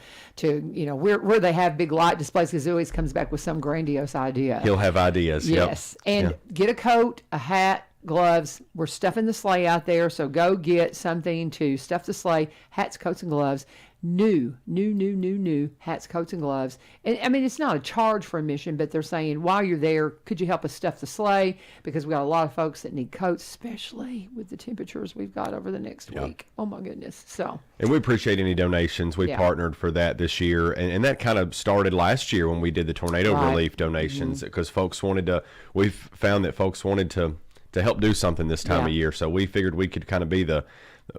where they have big light displays, because he always comes back with some grandiose idea. He'll have ideas. Yes. Yep. And get a coat, a hat, gloves. We're stuffing the sleigh out there, so go get something to stuff the sleigh. Hats, coats, and gloves. New hats, coats, and gloves. And it's not a charge for admission, but they're saying while you're there, could you help us stuff the sleigh? Because we got a lot of folks that need coats, especially with the temperatures we've got over the next week. Oh my goodness. So. And we appreciate any donations. We partnered for that this year, and that kind of started last year when we did the tornado relief donations, because we've found that folks wanted to help do something this time of year. So we figured we could kind of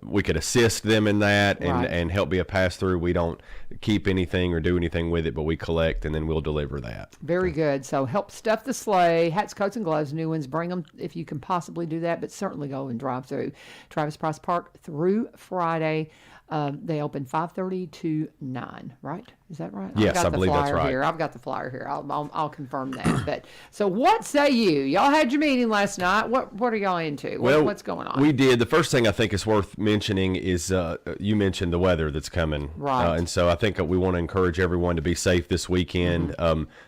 we could assist them in that and help be a pass-through. We don't keep anything or do anything with it, but we collect, and then we'll deliver that. Very good. So help stuff the sleigh, hats, coats, and gloves, new ones. Bring them if you can possibly do that, but certainly go and drive through Travis Price Park through Friday. They open 5:30 to 9, right? Is that right? Yes, I believe that's flyer right. Here. I've got the flyer here. I'll confirm that. But so, what say you? Y'all had your meeting last night. What are y'all into? What's going on? We did. The first thing I think is worth mentioning is you mentioned the weather that's coming, Right? And so I think we want to encourage everyone to be safe this weekend.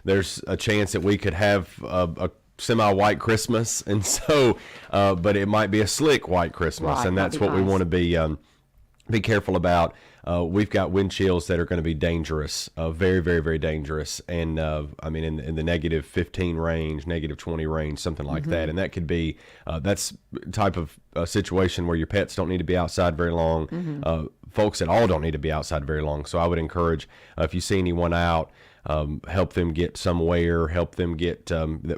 There's a chance that we could have a semi-white Christmas, and so, but it might be a slick white Christmas, Right, and that's might be what we nice. want to be careful about. We've got wind chills that are going to be dangerous, very, very, very dangerous. And I mean, in the negative 15 range, negative 20 range, something like that. And that could be, that's type of situation where your pets don't need to be outside very long. Folks at all don't need to be outside very long. So I would encourage, if you see anyone out, help them get somewhere, help them get,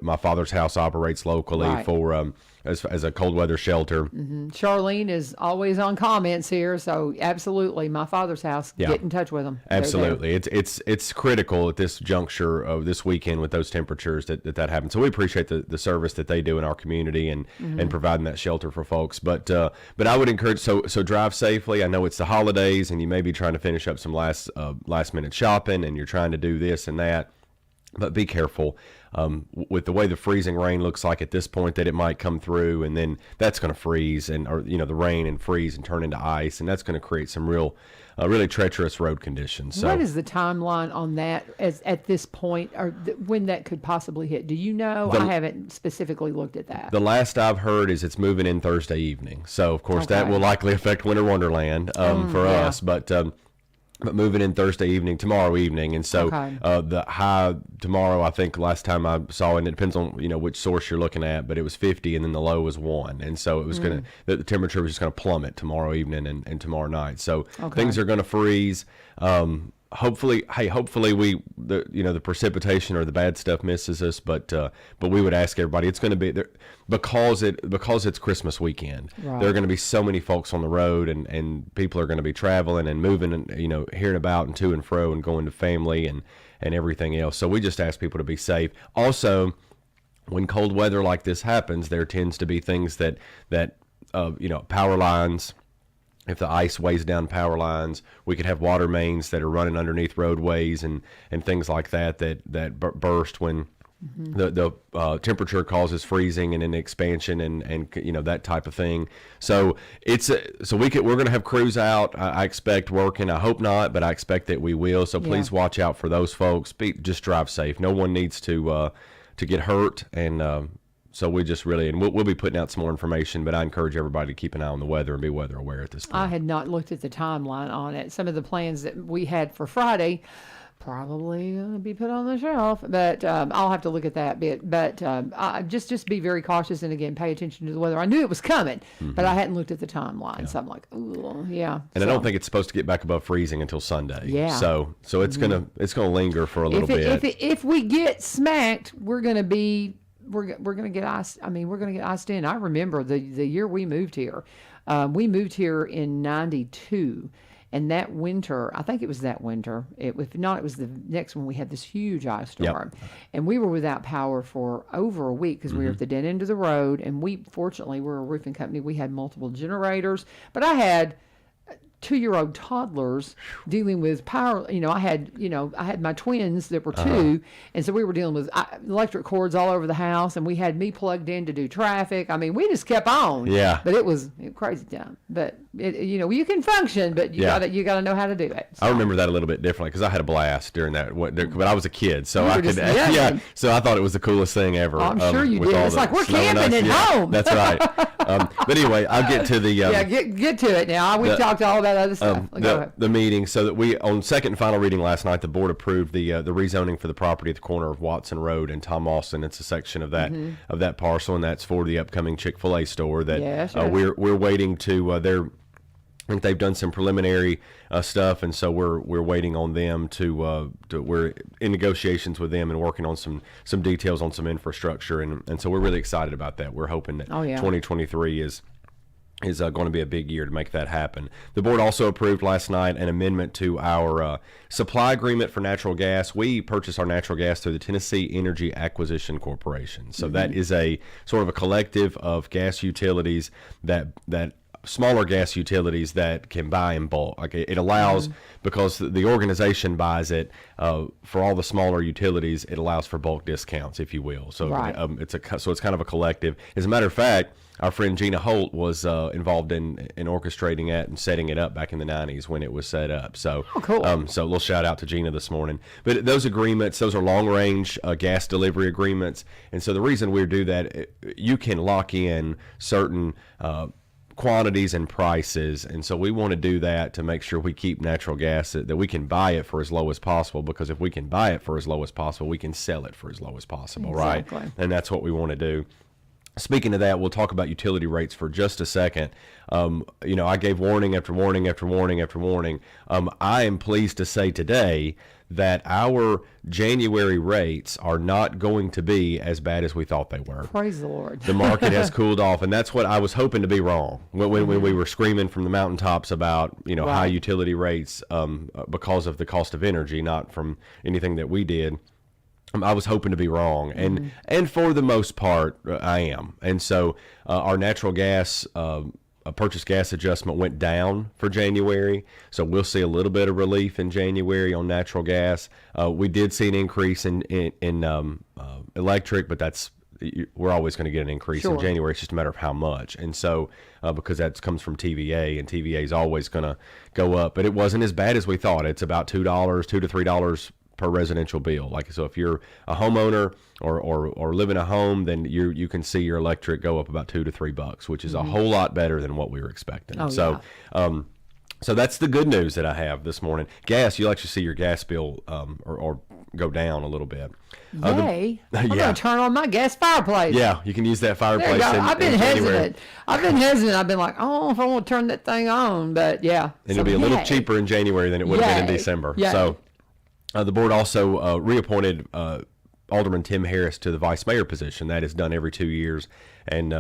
my father's house operates locally Right. for, as a cold weather shelter. Charlene is always on comments here, so absolutely, my father's house. Yeah. Get in touch with them. They're there. Absolutely, it's critical at this juncture of this weekend with those temperatures that happens. So we appreciate the service that they do in our community and providing that shelter for folks. But I would encourage so drive safely. I know it's the holidays and you may be trying to finish up some last minute shopping and you're trying to do this and that. But be careful with the way the freezing rain looks like at this point that it might come through, and then that's going to freeze or the rain and freeze and turn into ice, and that's going to create some really treacherous road conditions. So What is the timeline on that at this point, or when that could possibly hit? Do you know? I haven't specifically looked at that. the last I've heard is it's moving in Thursday evening. So of course that Okay. will likely affect Winter Wonderland for yeah. us, but moving in tomorrow evening, and so Okay. the high tomorrow, I think last time I saw, and it depends on which source you're looking at, but it was 50, and then the low was 1, and so it was the temperature was just going to plummet tomorrow evening and tomorrow night. So things are going to freeze. Hopefully the precipitation or the bad stuff misses us, but we would ask everybody. It's going to be there because it's Christmas weekend. Right. There are going to be so many folks on the road, and people are going to be traveling and moving and here and about and to and fro and going to family and everything else. So we just ask people to be safe. Also, when cold weather like this happens, there tends to be things that power lines. If the ice weighs down power lines, we could have water mains that are running underneath roadways and things like that burst when the temperature causes freezing and an expansion and that type of thing. So we're going to have crews out. I expect working. I hope not, but I expect that we will. So please watch out for those folks. Just drive safe. No one needs to get hurt, and so we just really, and we'll be putting out some more information, but I encourage everybody to keep an eye on the weather and be weather aware at this point. I had not looked at the timeline on it. Some of the plans that we had for Friday probably going to be put on the shelf, but I'll have to look at that bit. But I just be very cautious, and again, pay attention to the weather. I knew it was coming, but I hadn't looked at the timeline, so I'm like, ooh, yeah. And I don't think it's supposed to get back above freezing until Sunday. Yeah. So it's gonna linger for a little bit. If we get smacked, we're going to be. We're going to get iced. I mean, we're going to get iced in. I remember the year we moved here. We moved here in '92, and that winter, I think it was that winter. If not, it was the next one. We had this huge ice storm, and we were without power for over a week because we were at the dead end of the road. And fortunately, we're a roofing company. We had multiple generators, but I had 2-year-old toddlers dealing with power. I had my twins that were 2, and so we were dealing with electric cords all over the house, and we had me plugged in to do traffic. I mean, we just kept on. Yeah. But it was crazy time. But you can function, but you gotta know how to do it. So. I remember that a little bit differently because I had a blast during that. But I was a kid, so You I were could. just young. So I thought it was the coolest thing ever. I'm sure you with did. all It's the like we're snow and camping ice. at home. That's right. But anyway, I'll get to the. Get to it now. We've talked all about other stuff. Go ahead. The meeting, so that we on second and final reading last night, the board approved the rezoning for the property at the corner of Watson Road and Tom Austin. It's a section of that parcel, and that's for the upcoming Chick-fil-A store that Yes, yes. we're waiting to. I think they've done some preliminary stuff, and so we're waiting on them to we're in negotiations with them and working on some details on some infrastructure, and so we're really excited about that. We're hoping that 2023 is going to be a big year to make that happen. The board also approved last night an amendment to our supply agreement for natural gas. We purchase our natural gas through the Tennessee Energy Acquisition Corporation. So that is a sort of a collective of gas utilities that smaller gas utilities that can buy in bulk. Like it allows, because the organization buys it for all the smaller utilities, it allows for bulk discounts, if you will. So Right. So it's kind of a collective. As a matter of fact, our friend Gina Holt was involved in orchestrating that and setting it up back in the 90s when it was set up. So, cool. So a little shout out to Gina this morning. But those agreements, those are long range gas delivery agreements. And so the reason we do that, you can lock in certain quantities and prices, and so we want to do that to make sure we keep natural gas, that we can buy it for as low as possible, because if we can buy it for as low as possible, we can sell it for as low as possible. Exactly. Right? And that's what we want to do. Speaking of that, we'll talk about utility rates for just a second. I gave warning after warning after warning after warning. I am pleased to say today that our January rates are not going to be as bad as we thought they were. Praise the Lord. The market has cooled off, and that's what I was hoping to be wrong when we were screaming from the mountaintops about high Right. utility rates because of the cost of energy, not from anything that we did. I was hoping to be wrong, and for the most part, I am. And so our natural gas purchase gas adjustment went down for January, so we'll see a little bit of relief in January on natural gas. We did see an increase in electric, but we're always going to get an increase in Sure. January. It's just a matter of how much. And so because that comes from TVA, and TVA is always going to go up, but it wasn't as bad as we thought. It's about $2 to $3 per residential bill. Like, so if you're a homeowner or live in a home, then you can see your electric go up about $2 to $3, which is a whole lot better than what we were expecting. Oh, So so that's the good news that I have this morning. Gas, you'll actually see your gas bill or go down a little bit. Yay. I'm yeah. going to turn on my gas fireplace. Yeah, you can use that There you fireplace go. I've been in January. hesitant. I've been like, oh, if I want to turn that thing on. But yeah. And it'll be a little cheaper in January than it would have been in Yay. December. Yay. So the board also reappointed Alderman Tim Harris to the vice mayor position. That is done every 2 years. And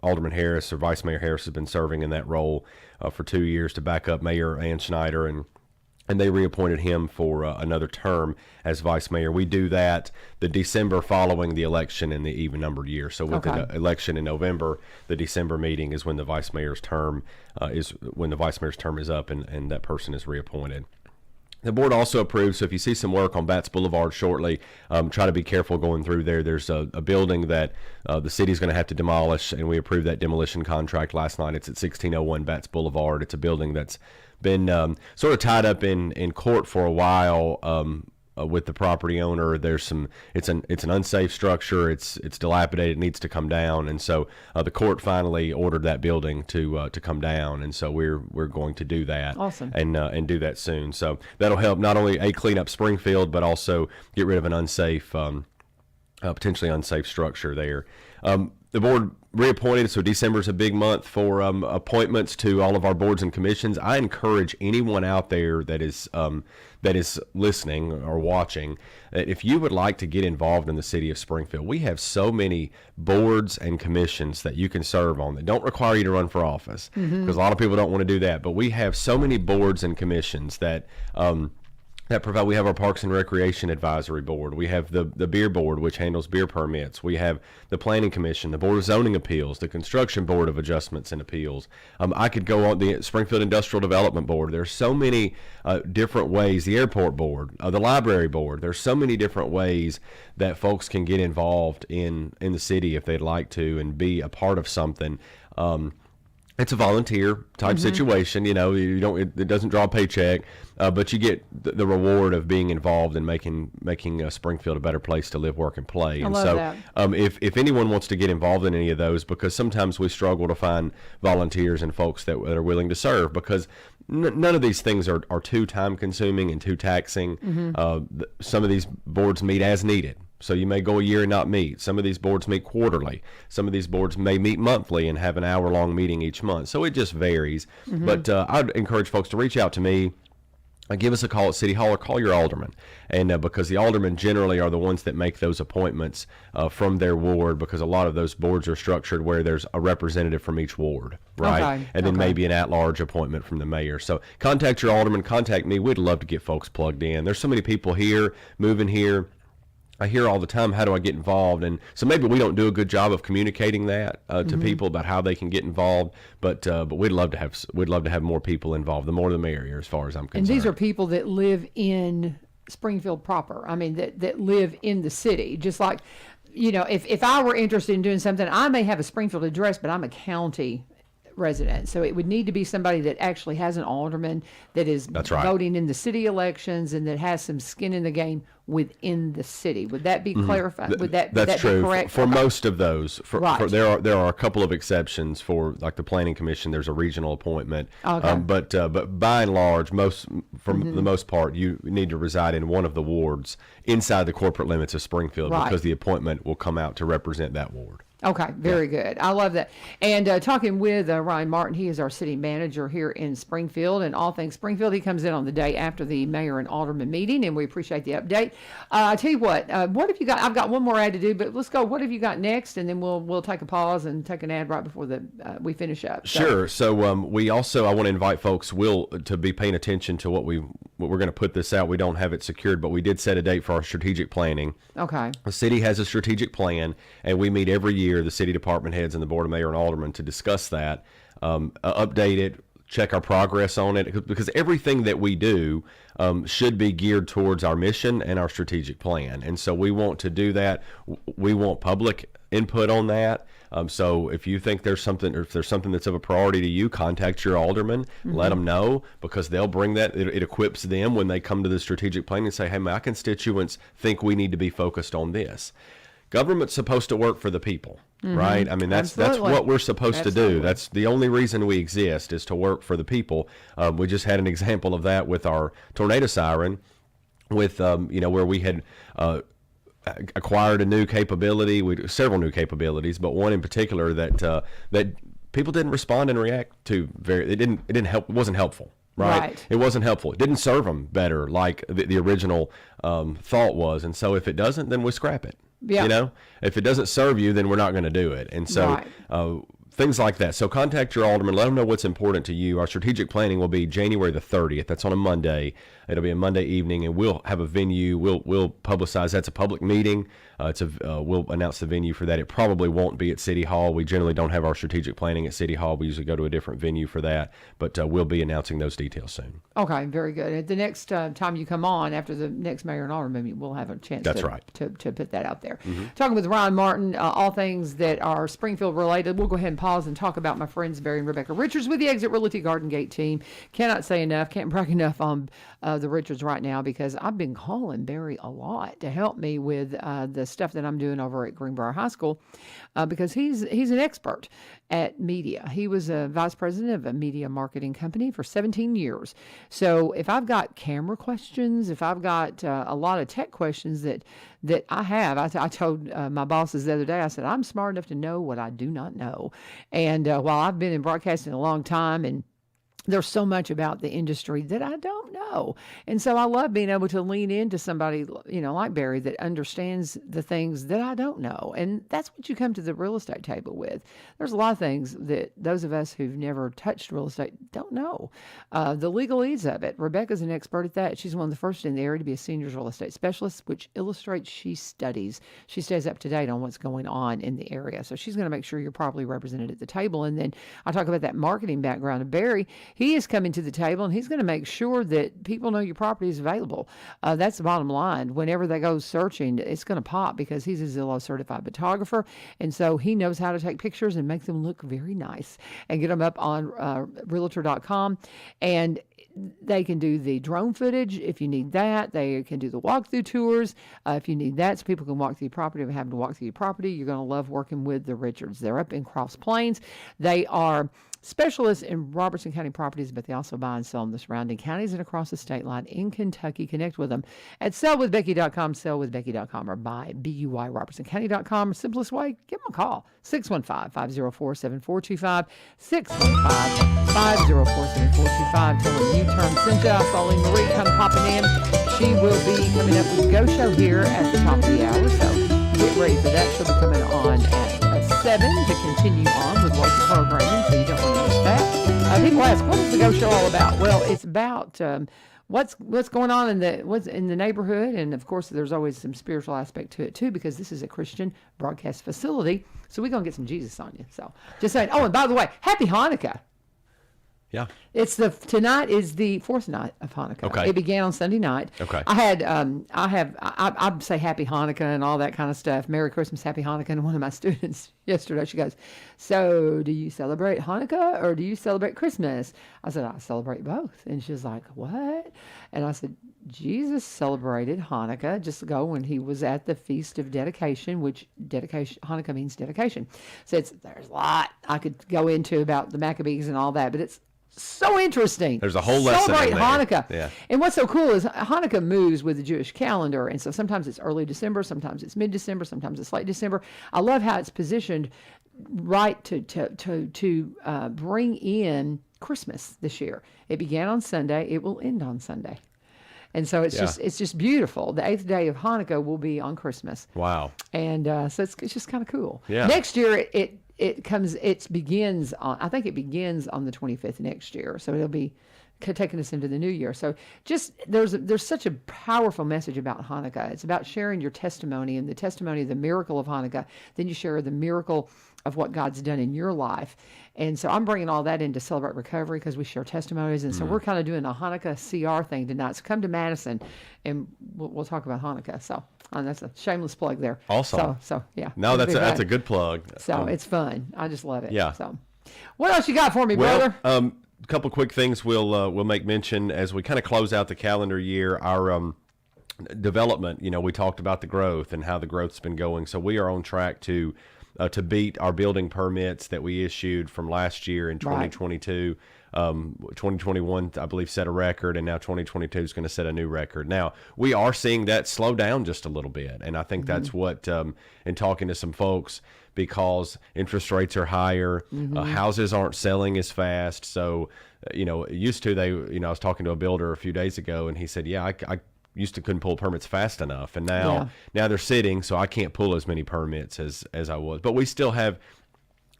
Alderman Harris, or Vice Mayor Harris, has been serving in that role for 2 years to back up Mayor Ann Schneider. And they reappointed him for another term as vice mayor. We do that the December following the election in the even-numbered year. So with Okay. the election in November, the December meeting is when the vice mayor's term is up, and that person is reappointed. The board also approved, so if you see some work on Batts Boulevard shortly, try to be careful going through there. There's a building that the city's going to have to demolish, and we approved that demolition contract last night. It's at 1601 Batts Boulevard. It's a building that's been sort of tied up in court for a while with the property owner. It's an unsafe structure. It's dilapidated. It needs to come down, and so the court finally ordered that building to come down, and so we're going to do that. Awesome. And do that soon. So that'll help not only clean up Springfield, but also get rid of an unsafe, potentially unsafe structure there. The board reappointed, so December's a big month for appointments to all of our boards and commissions. I encourage anyone out there that is listening or watching, that if you would like to get involved in the city of Springfield, we have so many boards and commissions that you can serve on that don't require you to run for office, because a lot of people don't want to do that. But we have so many boards and commissions that provide. We have our Parks and Recreation Advisory Board. We have the Beer Board, which handles beer permits. We have the Planning Commission, the Board of Zoning Appeals, the Construction Board of Adjustments and Appeals. I could go on the Springfield Industrial Development Board. There's so many different ways. The Airport Board, the Library Board. There's so many different ways that folks can get involved in the city if they'd like to and be a part of something. It's a volunteer type situation, it doesn't draw a paycheck, but you get the reward of being involved in making Springfield a better place to live, work, and play. And love so that. if anyone wants to get involved in any of those, because sometimes we struggle to find volunteers and folks that are willing to serve, because none of these things are too time consuming and too taxing. Some of these boards meet as needed. So you may go a year and not meet. Some of these boards meet quarterly. Some of these boards may meet monthly and have an hour-long meeting each month. So it just varies. But I'd encourage folks to reach out to me. Give us a call at City Hall or call your alderman. And because the aldermen generally are the ones that make those appointments from their ward, because a lot of those boards are structured where there's a representative from each ward, right? Okay, And then okay. maybe an at-large appointment from the mayor. So contact your alderman, contact me. We'd love to get folks plugged in. There's so many people here, moving here. I hear all the time, how do I get involved? And so maybe we don't do a good job of communicating that to people about how they can get involved. But we'd love to have more people involved. The more the merrier, as far as I'm concerned. And these are people that live in Springfield proper. I mean, that live in the city. Just like, if I were interested in doing something, I may have a Springfield address, but I'm a county resident. So it would need to be somebody that actually has an alderman that is voting in the city elections and that has some skin in the game within the city. Would that be clarified? Would that That's true. be correct? For most of those, there are a couple of exceptions for like the planning commission. There's a regional appointment, but by and large, for the most part, you need to reside in one of the wards inside the corporate limits of Springfield because the appointment will come out to represent that ward. Okay, very good. I love that. And talking with Ryan Martin, he is our city manager here in Springfield and all things Springfield. He comes in on the day after the mayor and alderman meeting, and we appreciate the update. I tell you what have you got? I've got one more ad to do, but let's go. What have you got next? And then we'll take a pause and take an ad right before we finish up. Sure. So we also, I want to invite folks to be paying attention to what we're going to put this out. We don't have it secured, but we did set a date for our strategic planning. Okay. The city has a strategic plan, and we meet every year, the city department heads and the board of mayor and aldermen, to discuss that, update it, check our progress on it, because everything that we do should be geared towards our mission and our strategic plan. And so we want to do that. We want public input on that. So if you think there's something, or if there's something that's of a priority to you, contact your alderman, let them know, because they'll bring that. It equips them when they come to the strategic plan and say, hey, my constituents think we need to be focused on this. Government's supposed to work for the people, right? I mean, that's what we're supposed to do. That's the only reason we exist, is to work for the people. We just had an example of that with our tornado siren, with where we had acquired a new capability, several new capabilities, but one in particular that people didn't respond and react to. It didn't help. It wasn't helpful. Right. It wasn't helpful. It didn't serve them better like the original thought was. And so if it doesn't, then we scrap it. Yeah. If it doesn't serve you, then we're not going to do it. And so things like that. So contact your alderman. Let them know what's important to you. Our strategic planning will be January the 30th. That's on a Monday. It'll be a Monday evening, and we'll have a venue. We'll publicize. That's a public meeting. We'll announce the venue for that. It probably won't be at City Hall. We generally don't have our strategic planning at City Hall. We usually go to a different venue for that. But we'll be announcing those details soon. Okay, very good. At the next time you come on, after the next mayor and alderman, we'll have a chance to put that out there. Talking with Ryan Martin, all things that are Springfield related. We'll go ahead and pause and talk about my friends Barry and Rebecca Richards with the Exit Realty Garden Gate team. Cannot say enough, can't brag enough on the Richards right now, because I've been calling Barry a lot to help me with the stuff that I'm doing over at Greenbrier High School, because he's an expert at media. He was a vice president of a media marketing company for 17 years. So if I've got camera questions, if I've got a lot of tech questions that I have, I told my bosses the other day, I said, I'm smart enough to know what I do not know. And while I've been in broadcasting a long time, and there's so much about the industry that I don't know. And so I love being able to lean into somebody, like Barry, that understands the things that I don't know. And that's what you come to the real estate table with. There's a lot of things that those of us who've never touched real estate don't know. The legalese of it. Rebecca's an expert at that. She's one of the first in the area to be a seniors real estate specialist, which illustrates she studies. She stays up to date on what's going on in the area. So she's going to make sure you're properly represented at the table. And then I talk about that marketing background of Barry. He is coming to the table, and he's going to make sure that people know your property is available. That's the bottom line. Whenever they go searching, it's going to pop, because he's a Zillow certified photographer, and so he knows how to take pictures and make them look very nice and get them up on realtor.com. And they can do the drone footage if you need that. They can do the walkthrough tours if you need that, so people can walk through your property. If you happen to walk through your property, you're going to love working with the Richards. They're up in Cross Plains. They are specialists in Robertson County properties, but they also buy and sell in the surrounding counties and across the state line in Kentucky. Connect with them at sellwithbecky.com, sellwithbecky.com, or buy BUYRobertsonCounty.com. Simplest way, give them a call, 615-504-7425, 615-504-7425. Tell them U-Turn sent you. I saw Lee Marie come popping in. She will be coming up with the Go Show here at the top of the hour, so get ready for that. She'll be coming on at 7 to continue on with local programming, so you don't want to miss that. People ask, what is the Go Show all about? Well, it's about what's going on what's in the neighborhood, and of course there's always some spiritual aspect to it too, because this is a Christian broadcast facility, so we're gonna get some Jesus on you. So just saying. Oh, and by the way, happy Hanukkah. Yeah. Tonight is the fourth night of Hanukkah. Okay. It began on Sunday night. Okay. I say Happy Hanukkah and all that kind of stuff. Merry Christmas, Happy Hanukkah. And one of my students yesterday, she goes, "So do you celebrate Hanukkah or do you celebrate Christmas?" I said, "I celebrate both." And she's like, "What?" And I said, "Jesus celebrated Hanukkah just ago when he was at the Feast of Dedication, which Hanukkah means dedication." So there's a lot I could go into about the Maccabees and all that, but it's so interesting. There's a whole lesson Celebrate in there. Hanukkah. Yeah. And what's so cool is Hanukkah moves with the Jewish calendar. And so sometimes it's early December, sometimes it's mid-December, sometimes it's late December. I love how it's positioned right to bring in Christmas this year. It began on Sunday. It will end on Sunday. And so it's just beautiful. The 8th day of Hanukkah will be on Christmas. Wow. And so it's just kind of cool. Yeah. Next year it begins on the 25th next year. So it'll be taking us into the new year. So just there's such a powerful message about Hanukkah. It's about sharing your testimony, and the testimony of the miracle of Hanukkah. Then you share the miracle of what God's done in your life. And so I'm bringing all that in to Celebrate Recovery, because we share testimonies. And so we're kind of doing a Hanukkah CR thing tonight. So come to Madison and we'll talk about Hanukkah. So that's a shameless plug there. Awesome. So yeah. No, that's a good plug. So it's fun. I just love it. Yeah. So what else you got for me, brother? A couple quick things we'll make mention as we kind of close out the calendar year. Our development, we talked about the growth and how the growth's been going. So we are on track to beat our building permits that we issued from last year in 2022. 2021, I believe, set a record, and now 2022 is going to set a new record. Now, we are seeing that slow down just a little bit, and I think that's what, in talking to some folks, because interest rates are higher, houses aren't selling as fast. So, used to, I was talking to a builder a few days ago, and he said, "Yeah, I used to couldn't pull permits fast enough, and now they're sitting, so I can't pull as many permits as I was." But we still have,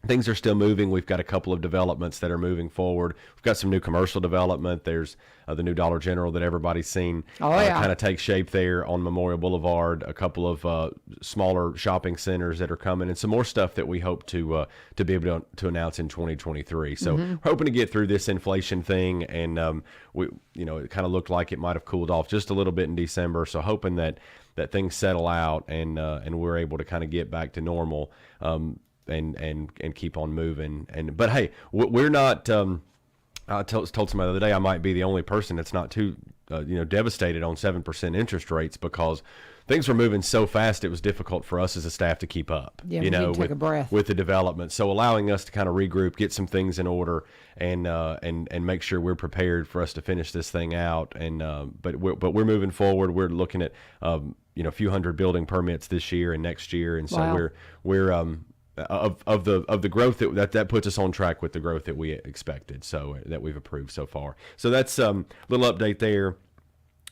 things are still moving. We've got a couple of developments that are moving forward. We've got some new commercial development. There's the new Dollar General that everybody's seen kind of take shape there on Memorial Boulevard. A couple of smaller shopping centers that are coming, and some more stuff that we hope to be able to announce in 2023. So we're hoping to get through this inflation thing, and it kind of looked like it might have cooled off just a little bit in December. So hoping that things settle out and we're able to kind of get back to normal. And keep on moving. But hey, we're not. I told somebody the other day I might be the only person that's not too devastated on 7% interest rates, because things were moving so fast it was difficult for us as a staff to keep up. Yeah, we need to take a breath with the development. So allowing us to kind of regroup, get some things in order, and make sure we're prepared for us to finish this thing out. And but we're moving forward. We're looking at a few hundred building permits this year and next year, and so we're of the growth that puts us on track with the growth that we expected, so that we've approved so far. So that's a little update there.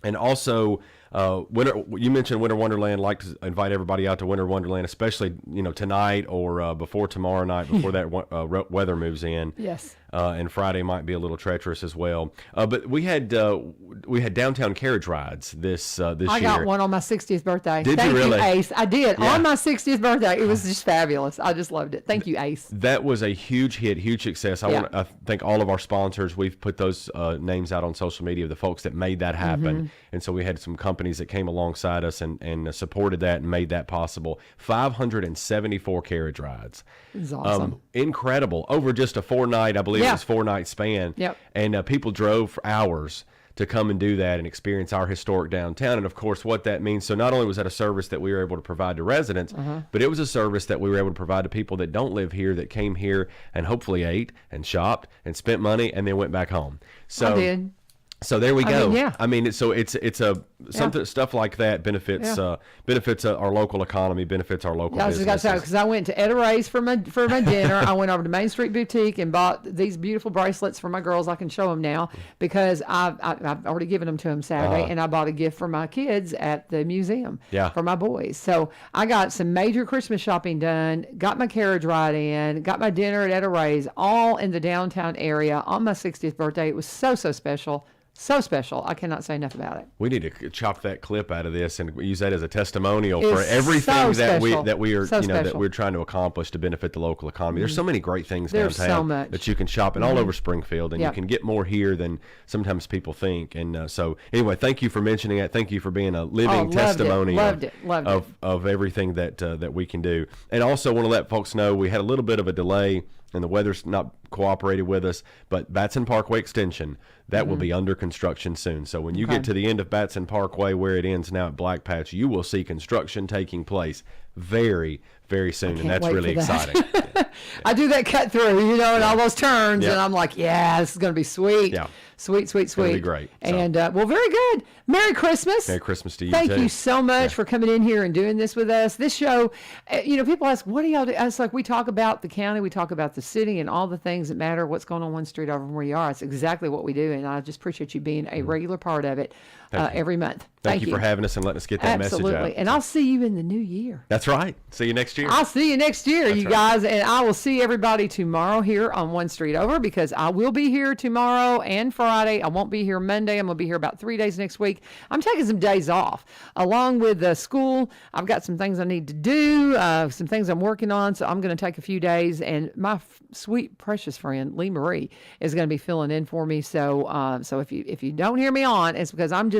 And also, you mentioned Winter Wonderland. I'd like to invite everybody out to Winter Wonderland, especially tonight or before tomorrow night, before that weather moves in. Yes. And Friday might be a little treacherous as well. But we had downtown carriage rides this year. I got one on my 60th birthday. Thank you, really? Ace. I did Yeah. on my 60th birthday. It was just fabulous. I just loved it. Thank you, Ace. That was a huge hit, huge success. I want to thank all of our sponsors. We've put those names out on social media of the folks that made that happen. And so we had some companies that came alongside us and supported that and made that possible. 574 carriage rides. It was awesome. Incredible. Over just a 4-night, I believe it was 4-night span. Yep. And people drove for hours to come and do that and experience our historic downtown. And of course, what that means, so not only was that a service that we were able to provide to residents, but it was a service that we were able to provide to people that don't live here, that came here and hopefully ate and shopped and spent money and then went back home. So I did. So there we go. yeah. I mean, it's stuff like that benefits our local economy, benefits our local I was just businesses. gonna say, because I went to Etta Ray's for my dinner. I went over to Main Street Boutique and bought these beautiful bracelets for my girls. I can show them now because I've already given them to them Saturday, and I bought a gift for my kids at the museum for my boys. So I got some major Christmas shopping done, got my carriage ride in, got my dinner at Etta Ray's, all in the downtown area on my 60th birthday. It was so special. So special. I cannot say enough about it. We need to chop that clip out of this and use that as a testimonial It's for everything so that we special. are So that special. we're trying to accomplish to benefit the local economy. There's so many great things There's downtown so much. that you can shop and all over Springfield, and Yep. you can get more here than sometimes people think. And so anyway, thank you for mentioning it. Thank you for being a living testimony Loved it. of everything that we can do. And also want to let folks know we had a little bit of a delay and the weather's not cooperated with us, but Batson Parkway Extension, that will be under construction soon. So when you get to the end of Batson Parkway, where it ends now at Black Patch, you will see construction taking place very, very soon, and can't that's wait really for that. exciting. I do that cut through, and all those turns, Yeah. and I'm like, yeah, this is going to be sweet. Yeah. Sweet. It'll be great. So. And, well, very good. Merry Christmas. Merry Christmas to you, Thank too. you so much for coming in here and doing this with us. This show, people ask, what do y'all do? It's like we talk about the county, we talk about the city and all the things that matter, what's going on one street over from where you are. It's exactly what we do, and I just appreciate you being a regular part of it every month. Thank you for having us and letting us get that Absolutely. message out. And I'll see you in the new year. That's right. See you next year. I'll see you next year, you right. guys, and I will see everybody tomorrow here on One Street Over, because I will be here tomorrow and Friday. I won't be here Monday. I'm going to be here about 3 days next week. I'm taking some days off. Along with school, I've got some things I need to do, some things I'm working on, so I'm going to take a few days, and my sweet, precious friend, Lee Marie, is going to be filling in for me. So so if you don't hear me on, it's because I'm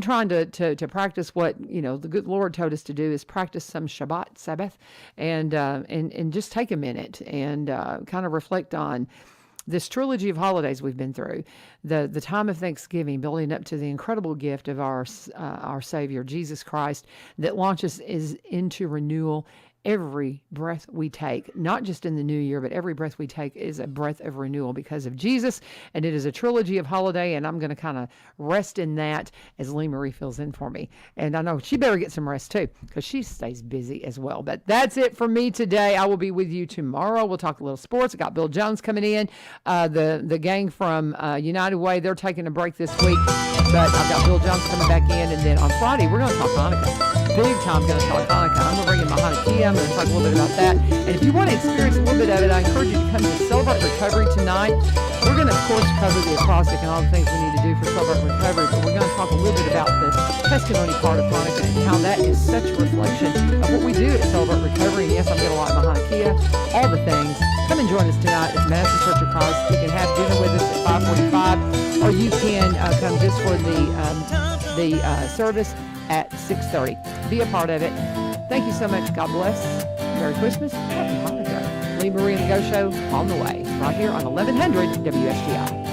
trying to practice what, the good Lord told us to do, is practice some Shabbat, Sabbath, and just take a minute and kind of reflect on this trilogy of holidays we've been through, the time of Thanksgiving, building up to the incredible gift of our Savior, Jesus Christ, that launches us into renewal. Every breath we take, not just in the new year, but every breath we take is a breath of renewal because of Jesus. And it is a trilogy of holiday, and I'm going to kind of rest in that as Lee Marie fills in for me. And I know she better get some rest too, because she stays busy as well. But that's it for me today. I will be with you tomorrow. We'll talk a little sports. I got Bill Jones coming in. The gang from United Way, they're taking a break this week, but I've got Bill Jones coming back in. And then on Friday, we're going to talk Hanukkah. Big time going to talk Hanukkah. I'm going to bring in my Hanukkah. I'm going to talk a little bit about that. And if you want to experience a little bit of it, I encourage you to come to Celebrate Recovery tonight. We're going to, of course, cover the acrostic and all the things we need to do for Celebrate Recovery, but we're going to talk a little bit about the testimony part of Hanukkah and how that is such a reflection of what we do at Celebrate Recovery. And yes, I'm going to light my Hanukkah, all the things. Come and join us tonight at Madison Church of Christ. You can have dinner with us at 5:45, or you can come just for the service at 6:30. Be a part of it. Thank you so much. God bless. Merry Christmas. Happy Hanukkah. Lee Marie and the Go Show on the way, right here on 1100 WSGI.